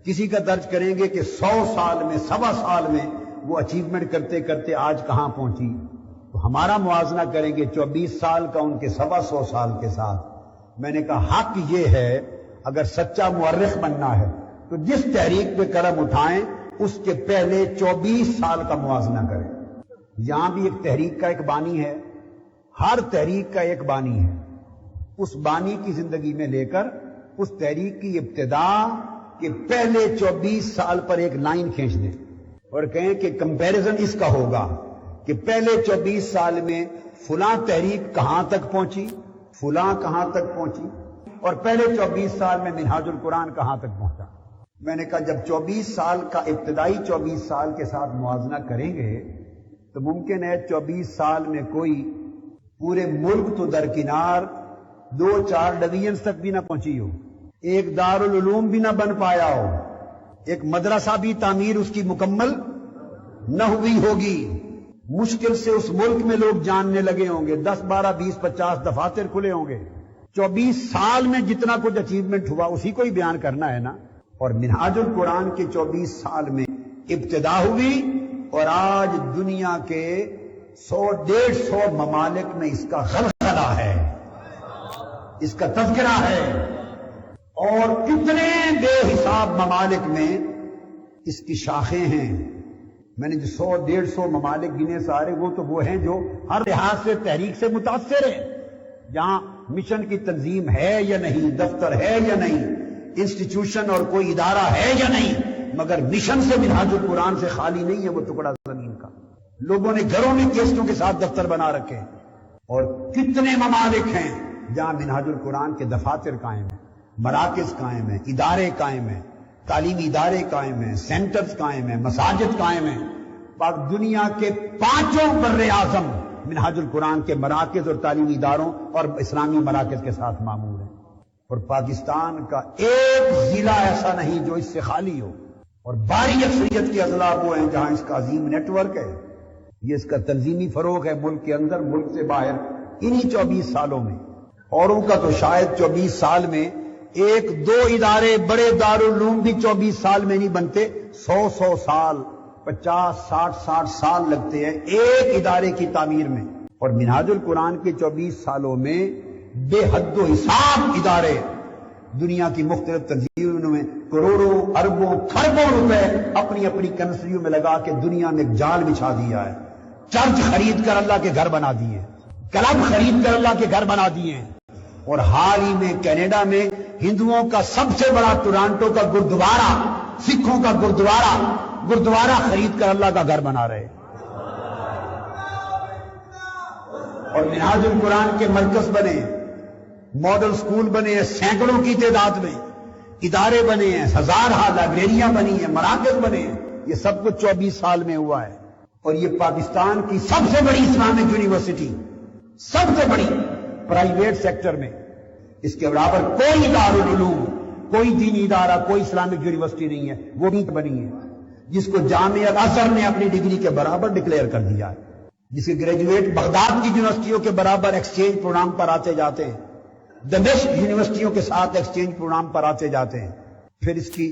[SPEAKER 1] کسی کا درج کریں گے کہ 100 سال میں، 1.25 سال میں وہ اچیومنٹ کرتے کرتے آج کہاں پہنچی، تو ہمارا موازنہ کریں گے 24 سال کا ان کے 125 سال کے ساتھ۔ میں نے کہا حق یہ ہے، اگر سچا مورخ بننا ہے تو جس تحریک پہ قلم اٹھائیں اس کے پہلے 24 سال کا موازنہ کریں۔ یہاں بھی ایک تحریک کا ایک بانی ہے، ہر تحریک کا ایک بانی ہے، اس بانی کی زندگی میں لے کر اس تحریک کی ابتدا کے پہلے 24 سال پر ایک لائن کھینچ دیں اور کہیں کہ کمپیریزن اس کا ہوگا کہ پہلے 24 سال میں فلاں تحریک کہاں تک پہنچی، فلاں کہاں تک پہنچی، اور پہلے 24 سال میں منہاج القرآن کہاں تک پہنچا۔ میں نے کہا جب 24 سال کا ابتدائی 24 سال کے ساتھ موازنہ کریں گے تو ممکن ہے 24 سال میں کوئی پورے ملک تو درکنار 2-4 ڈویژنز تک بھی نہ پہنچی ہو، ایک دارالعلوم بھی نہ بن پایا ہو، ایک مدرسہ بھی تعمیر اس کی مکمل نہ ہوئی ہوگی، مشکل سے اس ملک میں لوگ جاننے لگے ہوں گے، 10 12 20 50 دفاتر کھلے ہوں گے۔ 24 سال میں جتنا کچھ اچیومنٹ ہوا اسی کو ہی بیان کرنا ہے نا۔ اور منہاج القرآن کے 24 سال میں ابتدا ہوئی اور آج دنیا کے 100-150 ممالک میں اس کا غلغلہ ہے، اس کا تذکرہ ہے، اور کتنے بے حساب ممالک میں اس کی شاخیں ہیں۔ میں نے جو 100-150 ممالک گنے سارے، وہ ہیں جو ہر لحاظ سے تحریک سے متاثر ہیں، جہاں مشن کی تنظیم ہے یا نہیں، دفتر ہے یا نہیں، انسٹیٹیوشن اور کوئی ادارہ ہے یا نہیں، مگر مشن سے منہاج القرآن سے خالی نہیں ہے وہ ٹکڑا زمین کا۔ لوگوں نے گھروں میں کیسٹوں کے ساتھ دفتر بنا رکھے، اور کتنے ممالک ہیں جہاں منہاج القرآن کے دفاتر قائم ہیں، مراکز قائم ہیں، ادارے قائم ہیں، تعلیمی ادارے قائم ہیں، سینٹرز قائم ہیں، مساجد قائم ہیں۔ پاک دنیا کے 5 بر اعظم منہاج القرآن کے مراکز اور تعلیمی اداروں اور اسلامی مراکز کے ساتھ معمور ہیں، اور پاکستان کا ایک ضلع ایسا نہیں جو اس سے خالی ہو، اور باری اکثریت کے اضلاع وہ ہیں جہاں اس کا عظیم نیٹ ورک ہے۔ یہ اس کا تنظیمی فروغ ہے، ملک کے اندر ملک سے باہر، انہی 24 سالوں میں۔ اوروں کا تو شاید 24 سال میں 1-2 ادارے بڑے دارالعلوم بھی 24 سال میں نہیں بنتے، 100 سال، 50-60 سال لگتے ہیں ایک ادارے کی تعمیر میں۔ اور منہاج القرآن کے 24 سالوں میں بے حد و حساب ادارے دنیا کی مختلف تنظیموں میں کروڑوں اربوں کھربوں روپے اپنی اپنی کنسریوں میں لگا کے دنیا میں ایک جال بچھا دیا ہے، چرچ خرید کر اللہ کے گھر بنا دیے، کلب خرید کر اللہ کے گھر بنا دیے ہیں۔ اور حال ہی میں کینیڈا میں ہندوؤں کا سب سے بڑا ٹورانٹو کا گردوارہ، سکھوں کا گردوارہ خرید کر اللہ کا گھر بنا رہے۔ اور منہاج القرآن کے مرکز بنے، ماڈل سکول بنے ہیں سینکڑوں کی تعداد میں، ادارے بنے ہیں، ہزارہ لائبریریاں بنی ہیں، مراکز بنے ہیں۔ یہ سب کچھ 24 سال میں ہوا ہے۔ اور یہ پاکستان کی سب سے بڑی اسلامک یونیورسٹی، سب سے بڑی پرائیویٹ سیکٹر میں، اس کے برابر کوئی دارالعلوم، کوئی دینی ادارہ، کوئی اسلامک یونیورسٹی نہیں ہے، وہ بھی بنی ہے، جس کو جامعہ الازہر نے اپنی ڈگری کے برابر ڈکلیئر کر دیا ہے، جس کے گریجویٹ بغداد کی یونیورسٹیوں کے برابر ایکسچینج پروگرام پر آتے جاتے ہیں، دمشق یونیورسٹیوں کے ساتھ ایکسچینج پروگرام پر آتے جاتے ہیں۔ پھر اس کی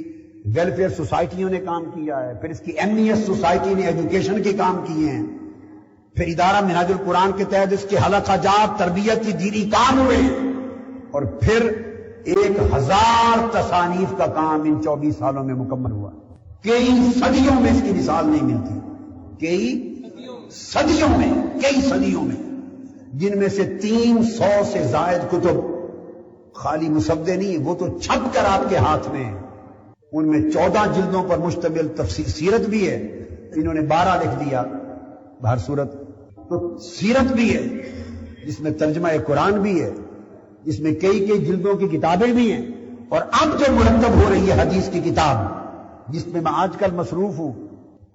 [SPEAKER 1] ویلفیئر سوسائٹیوں نے کام کیا ہے، پھر اس کی MES سوسائٹی نے ایجوکیشن کے کام کیے ہیں، پھر ادارہ منہاج القرآن کے تحت اس کے حلقہ جات تربیتی دینی کام ہوئے، اور پھر 1000 تصانیف کا کام ان 24 سالوں میں مکمل ہوا۔ کئی صدیوں میں اس کی مثال نہیں ملتی، کئی صدیوں میں، جن میں سے 300 سے زائد کتب خالی مسودے نہیں، وہ تو چھپ کر آپ کے ہاتھ میں ہیں۔ ان میں 14 جلدوں پر مشتمل تفسیر سیرت بھی ہے، انہوں نے 12 لکھ دیا، بہر صورت تو سیرت بھی ہے جس میں ترجمہ قرآن بھی ہے، جس میں کئی جلدوں کی کتابیں بھی ہیں، اور اب جو مرتب ہو رہی ہے حدیث کی کتاب، جس میں میں آج کل مصروف ہوں،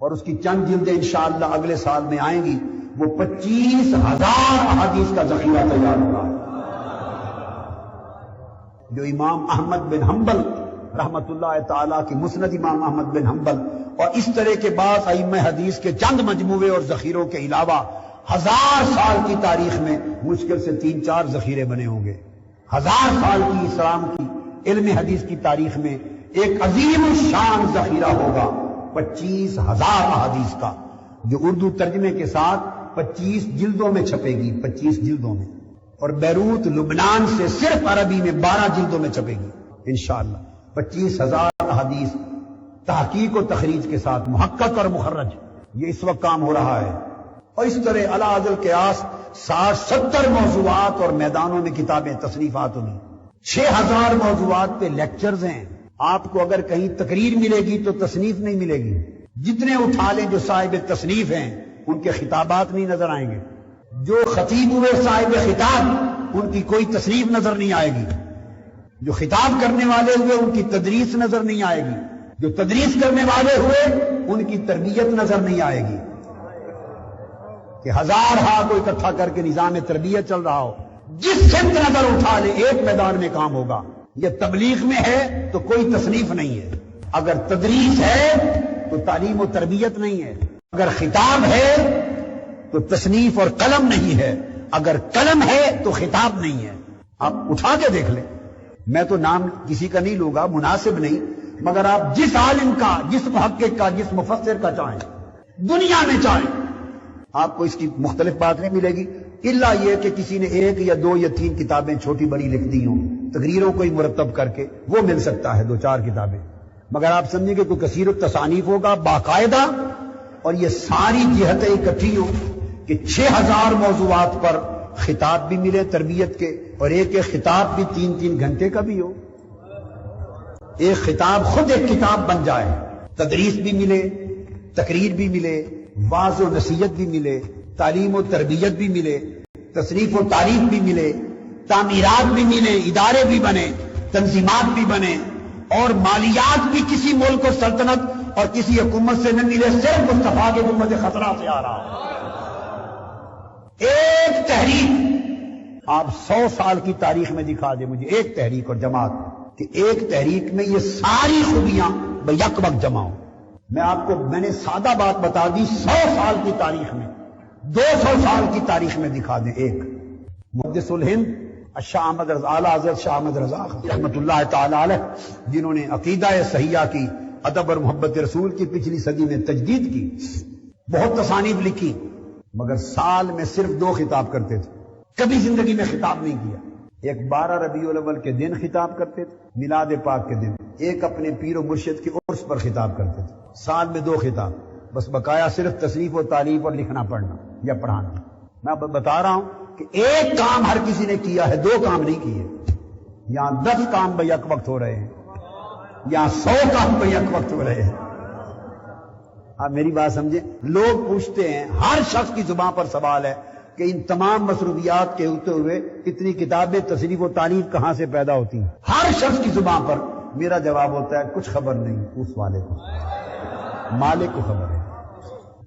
[SPEAKER 1] اور اس کی چند جلدیں انشاءاللہ اگلے سال میں آئیں گی، وہ 25,000 احادیث کا ذخیرہ تیار ہوا ہے، جو امام احمد بن حنبل رحمت اللہ تعالیٰ کی مسند امام احمد بن حنبل اور اس طرح کے بعض ائمہ حدیث کے چند مجموعے اور ذخیروں کے علاوہ 1000 سال کی تاریخ میں مشکل سے 3-4 ذخیرے بنے ہوں گے۔ 1000 سال کی اسلام کی علم حدیث کی تاریخ میں ایک عظیم الشان ذخیرہ ہوگا 25,000 احادیث کا، جو اردو ترجمے کے ساتھ 25 جلدوں میں چھپے گی، 25 جلدوں میں، اور بیروت لبنان سے صرف عربی میں 12 جلدوں میں چھپے گی انشاءاللہ۔ 25,000 احادیث تحقیق و تخریج کے ساتھ محقق اور مخرج، یہ اس وقت کام ہو رہا ہے۔ اور اس طرح علی حد القیاس 60-70 موضوعات اور میدانوں میں کتابیں تصنیفات ہوئی، 6000 موضوعات پہ لیکچرز ہیں۔ آپ کو اگر کہیں تقریر ملے گی تو تصنیف نہیں ملے گی، جتنے اٹھا لیں جو صاحب تصنیف ہیں ان کے خطابات نہیں نظر آئیں گے، جو خطیب ہوئے صاحب خطاب ان کی کوئی تصنیف نظر نہیں آئے گی، جو خطاب کرنے والے ہوئے ان کی تدریس نظر نہیں آئے گی، جو تدریس کرنے والے ہوئے ان کی تربیت نظر نہیں آئے گی کہ ہزار ہاتھ کو اکٹھا کر کے نظام تربیت چل رہا ہو. جس سمت نظر اٹھا لے ایک میدان میں کام ہوگا. یہ تبلیغ میں ہے تو کوئی تصنیف نہیں ہے. اگر تدریس ہے تو تعلیم و تربیت نہیں ہے. اگر خطاب ہے تو تصنیف اور قلم نہیں ہے. اگر قلم ہے تو خطاب نہیں ہے. آپ اٹھا کے دیکھ لیں. میں تو نام کسی کا نہیں لوں گا، مناسب نہیں، مگر آپ جس عالم کا، جس محقق کا، جس مفسر کا چاہیں، دنیا میں چاہیں، آپ کو اس کی مختلف بات نہیں ملے گی، الا یہ کہ کسی نے ایک یا دو یا تین کتابیں چھوٹی بڑی لکھ دی ہوں، تقریروں کو ہی مرتب کر کے، وہ مل سکتا ہے 2-4 کتابیں. مگر آپ سمجھیں کہ کوئی کثیر التصانیف ہوگا باقاعدہ، اور یہ ساری جہتیں اکٹھی ہوں کہ 6000 موضوعات پر خطاب بھی ملے تربیت کے، اور ایک خطاب بھی 3-3 گھنٹے کا بھی ہو. ایک خطاب خود ایک کتاب بن جائے، تدریس بھی ملے، تقریر بھی ملے، واعظ و نصیحت بھی ملے، تعلیم و تربیت بھی ملے، تصریف و تعریف بھی ملے، تعمیرات بھی ملے، ادارے بھی بنے، تنظیمات بھی بنے، اور مالیات بھی کسی ملک و سلطنت اور کسی حکومت سے نہ ملے، صرف مصطفیٰ کے امت خطرہ سے آ رہا. ایک تحریک آپ 100 سال کی تاریخ میں دکھا دیں مجھے، ایک تحریک اور جماعت کہ ایک تحریک میں یہ ساری خوبیاں بیک وقت جمع ہوں. میں نے سادہ بات بتا دی. 100 سال کی تاریخ میں، 200 سال کی تاریخ میں دکھا دیں. ایک محدث الہند شاہ احمد رضا، اعلیٰ حضرت شاہ احمد رضا رحمۃ اللہ تعالی علیہ، جنہوں نے عقیدہ صحیحہ کی، ادب اور محبت رسول کی پچھلی صدی میں تجدید کی، بہت تصانیف لکھی، مگر سال میں صرف 2 خطاب کرتے تھے. کبھی زندگی میں خطاب نہیں کیا. ایک 12 ربیع الاول کے دن خطاب کرتے تھے، میلاد پاک کے دن. ایک اپنے پیر و مرشد کے عرس پر خطاب کرتے تھے. سال میں 2 خطاب، بس بقایا صرف تصریف و تعریف اور لکھنا پڑھنا یا پڑھانا. میں بتا رہا ہوں کہ ایک کام ہر کسی نے کیا ہے، 2 کام نہیں کیے. یہاں 10 کام بیک وقت ہو رہے ہیں، یہاں 100 کام بیک وقت ہو رہے ہیں. آپ میری بات سمجھیں. لوگ پوچھتے ہیں، ہر شخص کی زبان پر سوال ہے کہ ان تمام مصروفیات کے ہوتے ہوئے اتنی کتابیں تصریف و تعریف کہاں سے پیدا ہوتی ہیں؟ ہر شخص کی زبان پر میرا جواب ہوتا ہے کچھ خبر نہیں، اس والے کو، مالک کو خبر ہے.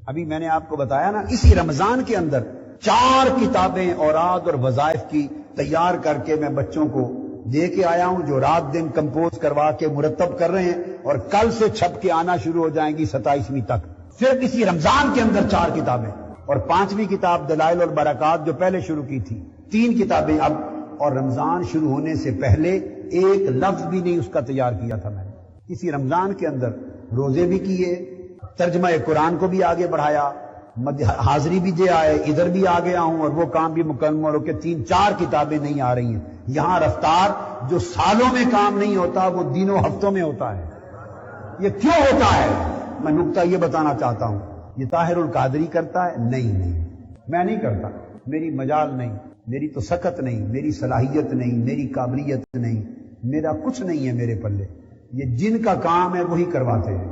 [SPEAKER 1] ابھی میں نے آپ کو بتایا نا، اسی رمضان کے اندر 4 کتابیں اوراد اور وظائف کی تیار کر کے میں بچوں کو دے کے آیا ہوں، جو رات دن کمپوز کروا کے مرتب کر رہے ہیں، اور کل سے چھپ کے آنا شروع ہو جائیں گی 27ویں تک. صرف اسی رمضان کے اندر 4 کتابیں، اور 5ویں کتاب دلائل البرکات جو پہلے شروع کی تھی، 3 کتابیں اب. اور رمضان شروع ہونے سے پہلے ایک لفظ بھی نہیں اس کا تیار کیا تھا میں نے. اسی رمضان کے اندر روزے بھی کیے، ترجمہ قرآن کو بھی آگے بڑھایا، حاضری بھی دے آئے، ادھر بھی آ گیا ہوں، اور وہ کام بھی مکمل ہو کے 3-4 کتابیں نہیں آ رہی ہیں. یہاں رفتار جو سالوں میں کام نہیں ہوتا وہ دنوں ہفتوں میں ہوتا ہے. یہ کیوں ہوتا ہے؟ میں نکتہ یہ بتانا چاہتا ہوں. یہ طاہر القادری کرتا ہے؟ نہیں، میں نہیں کرتا، میری مجال نہیں، میری تو سکت نہیں، میری صلاحیت نہیں، میری قابلیت نہیں، میرا کچھ نہیں ہے میرے پلے. یہ جن کا کام ہے وہی کرواتے ہیں،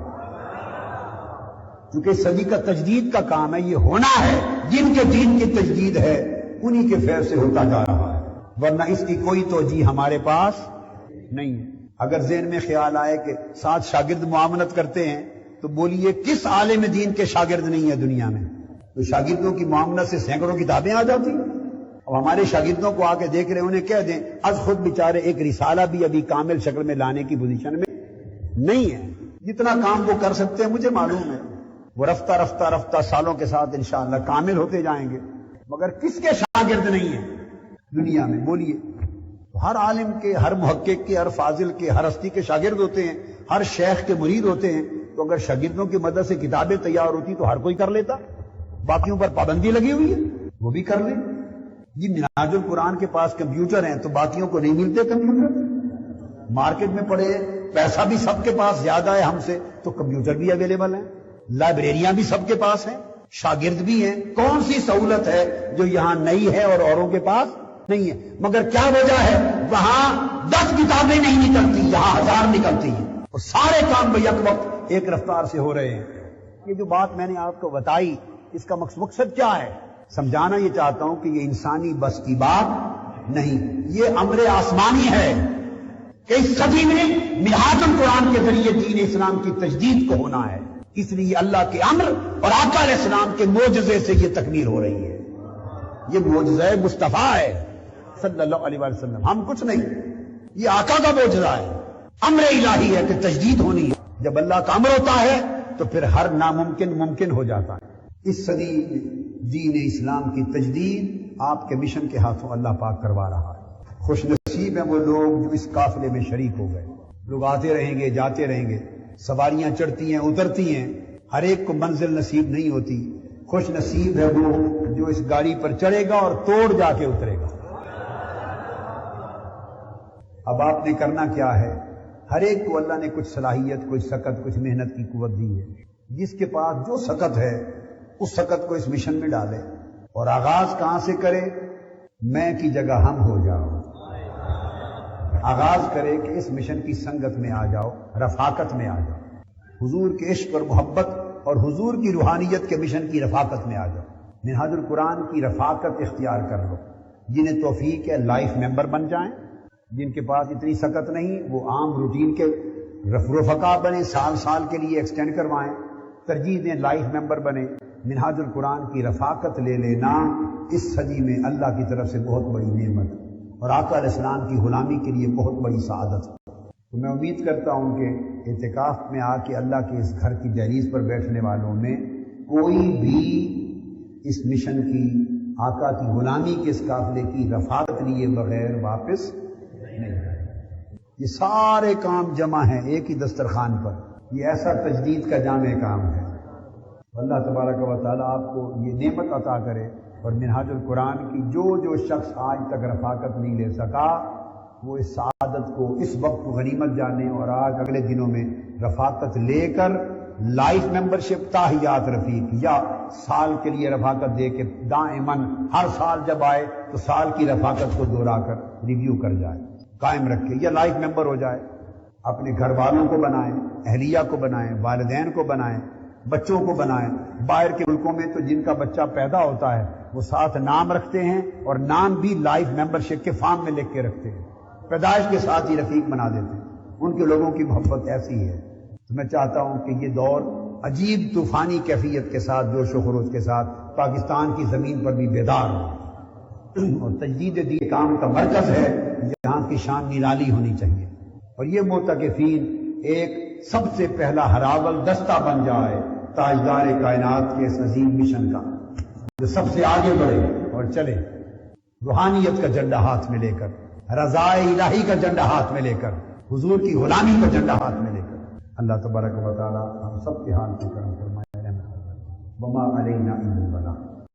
[SPEAKER 1] کیونکہ صدی کا تجدید کا کام ہے، یہ ہونا ہے. جن کے دین کی تجدید ہے انہی کے فیض سے ہوتا جا رہا ہے، ورنہ اس کی کوئی توجیہ ہمارے پاس نہیں ہے. اگر ذہن میں خیال آئے کہ 7 شاگرد معاونت کرتے ہیں تو بولیے کس عالم دین کے شاگرد نہیں ہے دنیا میں؟ تو شاگردوں کی معاونت سے سینکڑوں کتابیں آ جاتی. اب ہمارے شاگردوں کو آ کے دیکھ رہے انہیں کہہ دیں از خود بیچارے ایک رسالہ بھی ابھی کامل شکل میں لانے کی پوزیشن میں نہیں ہے. جتنا کام وہ کر سکتے ہیں مجھے معلوم ہے، وہ رفتہ سالوں کے ساتھ انشاءاللہ کامل ہوتے جائیں گے. مگر کس کے شاگرد نہیں ہیں دنیا میں؟ بولیے. ہر عالم کے، ہر محقق کے، ہر فاضل کے، ہر ہستی کے شاگرد ہوتے ہیں، ہر شیخ کے مرید ہوتے ہیں. تو اگر شاگردوں کی مدد سے کتابیں تیار ہوتی تو ہر کوئی کر لیتا. باقیوں پر پابندی لگی ہوئی ہے، وہ بھی کر لیں. جی منہاج القرآن کے پاس کمپیوٹر ہیں تو باقیوں کو نہیں ملتے کمپیوٹر. مارکیٹ میں پڑے، پیسہ بھی سب کے پاس زیادہ ہے ہم سے، تو کمپیوٹر بھی اویلیبل ہیں، لائبریریاں بھی سب کے پاس ہیں، شاگرد بھی ہیں. کون سی سہولت ہے جو یہاں نئی ہے اور اوروں کے پاس نہیں ہے؟ مگر کیا وجہ ہے؟ وہاں 10 کتابیں نہیں نکلتی، یہاں 1000 نکلتی ہیں، اور سارے کام بیک وقت ایک رفتار سے ہو رہے ہیں. یہ جو بات میں نے آپ کو بتائی، اس کا مقصد کیا ہے؟ سمجھانا یہ چاہتا ہوں کہ یہ انسانی بس کی بات نہیں، یہ امر آسمانی ہے. کہ اس صدی میں ملحاد القرآن کے ذریعے دین اسلام کی تجدید کو ہونا ہے، اس لیے اللہ کے امر اور آقا علیہ السلام کے معجزے سے یہ تکمیل ہو رہی ہے۔ یہ معجزہ مصطفیٰ ہے صلی اللہ علیہ وسلم، ہم کچھ نہیں، یہ آقا کا معجزہ ہے، امر الہی ہے کہ تجدید ہونی ہے۔ جب اللہ کا امر ہوتا ہے تو پھر ہر ناممکن ممکن ہو جاتا ہے۔ اس صدی میں دین اسلام کی تجدید آپ کے مشن کے ہاتھوں اللہ پاک کروا رہا ہے۔ خوش نصیب ہیں وہ لوگ جو اس قافلے میں شریک ہو گئے۔ لوگ آتے رہیں گے، جاتے رہیں گے، سواریاں چڑھتی ہیں، اترتی ہیں، ہر ایک کو منزل نصیب نہیں ہوتی۔ خوش نصیب ہے وہ جو اس گاڑی پر چڑھے گا اور توڑ جا کے اترے گا۔ اب آپ نے کرنا کیا ہے؟ ہر ایک کو اللہ نے کچھ صلاحیت، کچھ سکت، کچھ محنت کی قوت دی ہے۔ جس کے پاس جو سکت ہے اس سکت کو اس مشن میں ڈالے، اور آغاز کہاں سے کرے؟ میں کی جگہ ہم ہو جاؤ۔ آغاز کرے کہ اس مشن کی سنگت میں آ جاؤ، رفاقت میں آ جاؤ، حضور کے عشق اور محبت اور حضور کی روحانیت کے مشن کی رفاقت میں آ جاؤ۔ منہاج القرآن کی رفاقت اختیار کر لو۔ جنہیں توفیق ہے لائف ممبر بن جائیں، جن کے پاس اتنی سکت نہیں وہ عام روٹین کے رفقا بنے، سال سال کے لیے ایکسٹینڈ کروائیں، ترجیح دیں لائف ممبر بنے۔ منہاج القرآن کی رفاقت لے لینا اس صدی میں اللہ کی طرف سے بہت بڑی نعمت اور آقا علیہ السلام کی غلامی کے لیے بہت بڑی سعادت۔ تو میں امید کرتا ہوں کہ اعتکاف میں آ کے اللہ کے اس گھر کی دہلیز پر بیٹھنے والوں میں کوئی بھی اس مشن کی، آقا کی غلامی کے اس قافلے کی رفاقت لیے بغیر واپس نہیں جائے۔ یہ سارے کام جمع ہیں ایک ہی دسترخوان پر۔ یہ ایسا تجدید کا جامع کام ہے۔ اللہ تبارک و تعالیٰ آپ کو یہ نعمت عطا کرے، اور منہاج القرآن کی جو شخص آج تک رفاقت نہیں لے سکا وہ اس سعادت کو، اس وقت کو غنیمت جانے، اور آج اگلے دنوں میں رفاقت لے کر لائف ممبرشپ تاحیات رفیق، یا سال کے لیے رفاقت دے کے دائماً ہر سال جب آئے تو سال کی رفاقت کو دوہرا کر ریویو کر جائے، قائم رکھے، یا لائف ممبر ہو جائے۔ اپنے گھر والوں کو بنائیں، اہلیہ کو بنائیں، والدین کو بنائیں، بچوں کو بنائیں۔ باہر کے ملکوں میں تو جن کا بچہ پیدا ہوتا ہے وہ ساتھ نام رکھتے ہیں، اور نام بھی لائف ممبرشپ کے فارم میں لکھ کے رکھتے ہیں، پیدائش کے ساتھ ہی رفیق بنا دیتے ہیں۔ ان کے لوگوں کی محبت ایسی ہے۔ تو میں چاہتا ہوں کہ یہ دور عجیب طوفانی کیفیت کے ساتھ، جوش و خروش کے ساتھ پاکستان کی زمین پر بھی بیدار ہو، اور تجدید دین کام کا مرکز ہے جہاں کی شان نرالی ہونی چاہیے، اور یہ معتکفین ایک سب سے پہلا ہراول دستہ بن جائے تاجدار کائنات کے اس عظیم مشن کا، جو سب سے آگے بڑھے اور چلے، روحانیت کا جھنڈا ہاتھ میں لے کر، رضائے الہی کا جھنڈا ہاتھ میں لے کر، حضور کی غلامی کا جھنڈا ہاتھ میں لے کر۔ اللہ تبارک و تعالی ہم سب کے حال کی کرم فرمائے۔ وما علینا الا البلاغ۔